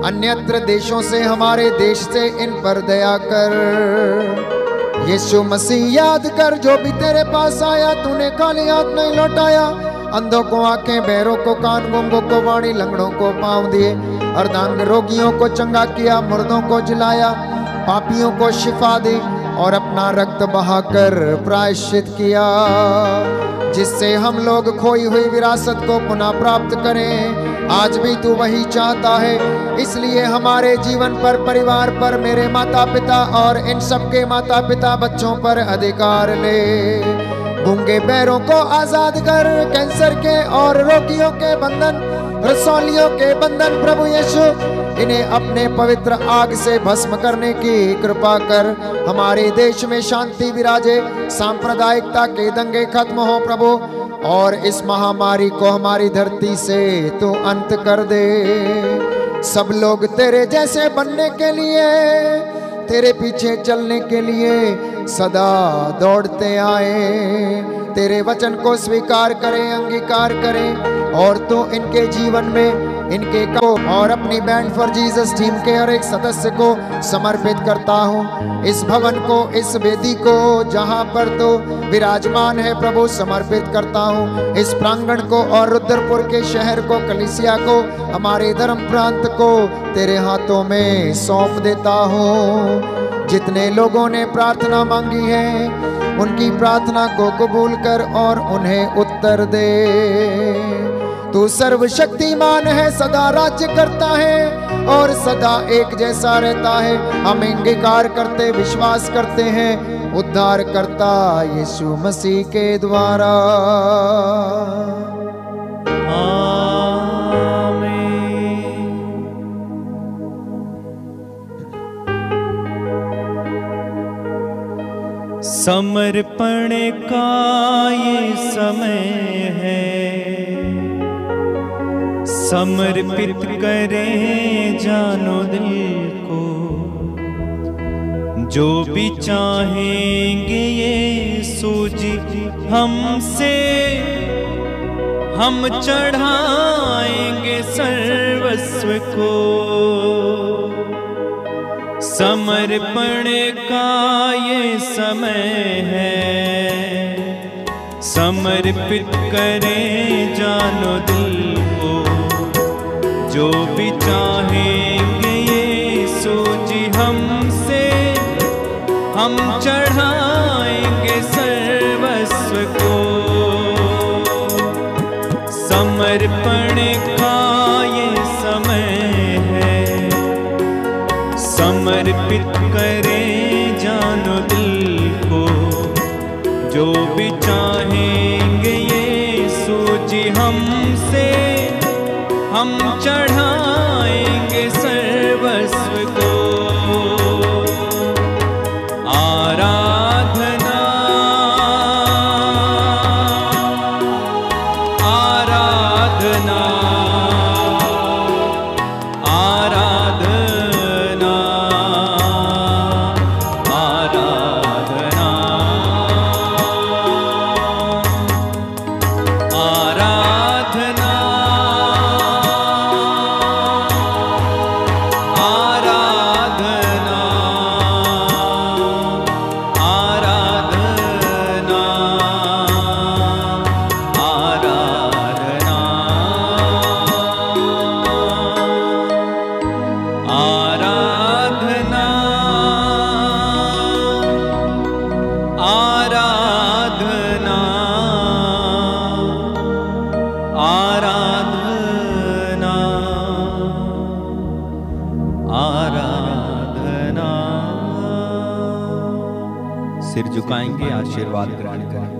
अन्यत्र देशों से, हमारे देश से, इन पर दया कर। यीशु मसीह, याद कर, जो भी तेरे पास आया तूने खाली हाथ नहीं लौटाया। अंधों को आंखें, बहरों को कान, गूंगों को वाणी, लंगड़ों को पांव दिए, अर्धांग रोगियों को चंगा किया, मुर्दों को जिलाया, पापियों को शिफा दी और अपना रक्त बहाकर प्रायश्चित किया, जिससे हम लोग खोई हुई विरासत को पुनः प्राप्त करें। आज भी तू वही चाहता है, इसलिए हमारे जीवन पर, परिवार पर, मेरे माता पिता और इन सबके माता पिता बच्चों पर अधिकार ले। गूंगे बैरों को आजाद कर, कैंसर के और रोगियों के बंधन, रसौलियों के बंधन, प्रभु यीशु इन्हें अपने पवित्र आग से भस्म करने की कृपा कर। हमारे देश में शांति विराजे, सांप्रदायिकता के दंगे खत्म हो प्रभु, और इस महामारी को हमारी धरती से तू अंत कर दे। सब लोग तेरे जैसे बनने के लिए, तेरे पीछे चलने के लिए सदा दौड़ते आए। तेरे वचन को स्वीकार करें, अंगीकार करें, और तू इनके जीवन में इनके को और अपनी बैंड फॉर जीसस टीम के हर एक सदस्य को समर्पित करता हूँ। इस भवन को, इस वेदी को जहाँ पर तो विराजमान है प्रभु, समर्पित करता हूँ। इस प्रांगण को और रुद्रपुर के शहर को, कलीसिया को, हमारे धर्म प्रांत को तेरे हाथों में सौंप देता हूँ। जितने लोगों ने प्रार्थना मांगी है, उनकी प्रार्थना को कबूल कर और उन्हें उत्तर दे। तू सर्वशक्तिमान है, सदा राज्य करता है, और सदा एक जैसा रहता है। हम अंगीकार करते, विश्वास करते हैं उद्धार करता यीशु मसीह के द्वारा। समर्पण का ये समय है, समर्पित करें जानो दिल को, जो भी चाहेंगे ये सूझी हमसे, हम चढ़ाएंगे सर्वस्व को। समर्पण का ये समय है, समर्पित करें जानो दिल को, जो भी चाहेंगे ये सूझी हमसे, हम चढ़ाएंगे सर्वस्व को। समर्पण का ये समय है, समर्पित करें जानो दिल को, जो भी चाहेंगे ये सूझी हमसे, हम चढ़ाएंगे सर्वस्व को। आराधना आराधना सिर झुकाएंगे, आशीर्वाद ग्रहण करेंगे।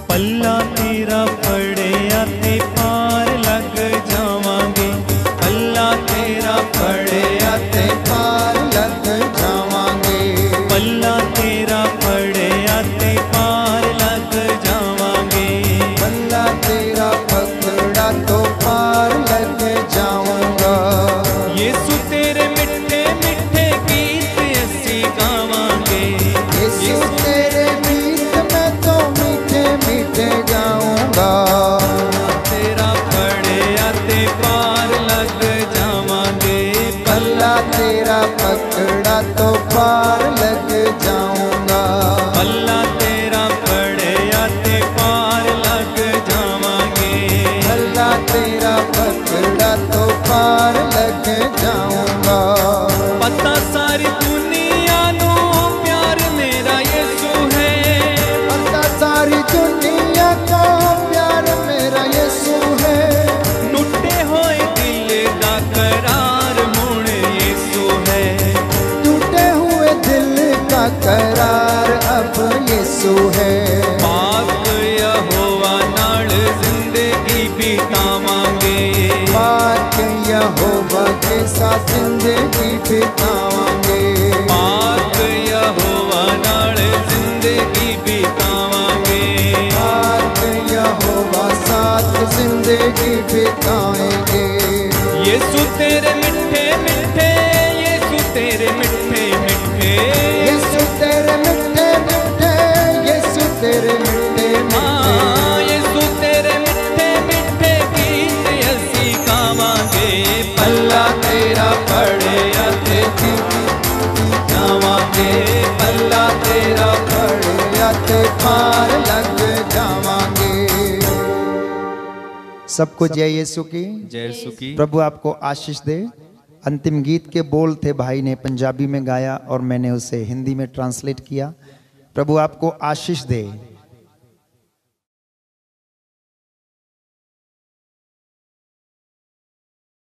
पल्ला तेरा पड़े आते पार लग जावांगे, पल्ला तेरा पड़े आते पार लग जावांगे, पल्ला तेरा पड़े आते पार लग जावांगे, पल्ला तेरा पकड़ा तो पार लग जाऊंगा। यीशु तेरे मिठे मिठे गीत ऐसी गावांगे, यीशु तेरे गीत मैं तो मीठे मीठे गाऊंगा। तेरा पड़े आते पार लग जावांगे, पल्ला तेरा पकड़ा तो पार लग जाऊंगा, पल्ला तेरा पड़े आते पार लग जावांगे, पल्ला तेरा पकड़ा तो पार लग जाऊंगा। पता सारी दुनिया नू प्यार मेरा यीशु है, पता सारी दुनिया को प्यार मेरा यीशु है। टूटे हुए दिल का करार मुड़ यीशु है, टूटे हुए दिल का करार अब यीशु है। पाक के साथ जिंदगी बितावांगे। पाक यहोवा नाल जिंदगी बितावांगे। पाक यहोवा साथ जिंदगी बिताएंगे। यीशु तेरे मिठे मिठे, यीशु तेरे मिठे मिठे, यीशु तेरे मिठे मिठे, यीशु तेरे मिठे मिठे, यीशु तेरे मिठे मिठे गीत असी गावांगे। पल्ला तेरा पड़े ते जावांगे। पल्ला तेरा पड़े ते पार लग जावांगे। सबको जय यीशु की। जय यीशु की। प्रभु आपको आशीष दे। अंतिम गीत के बोल थे, भाई ने पंजाबी में गाया और मैंने उसे हिंदी में ट्रांसलेट किया। प्रभु आपको आशीष दे।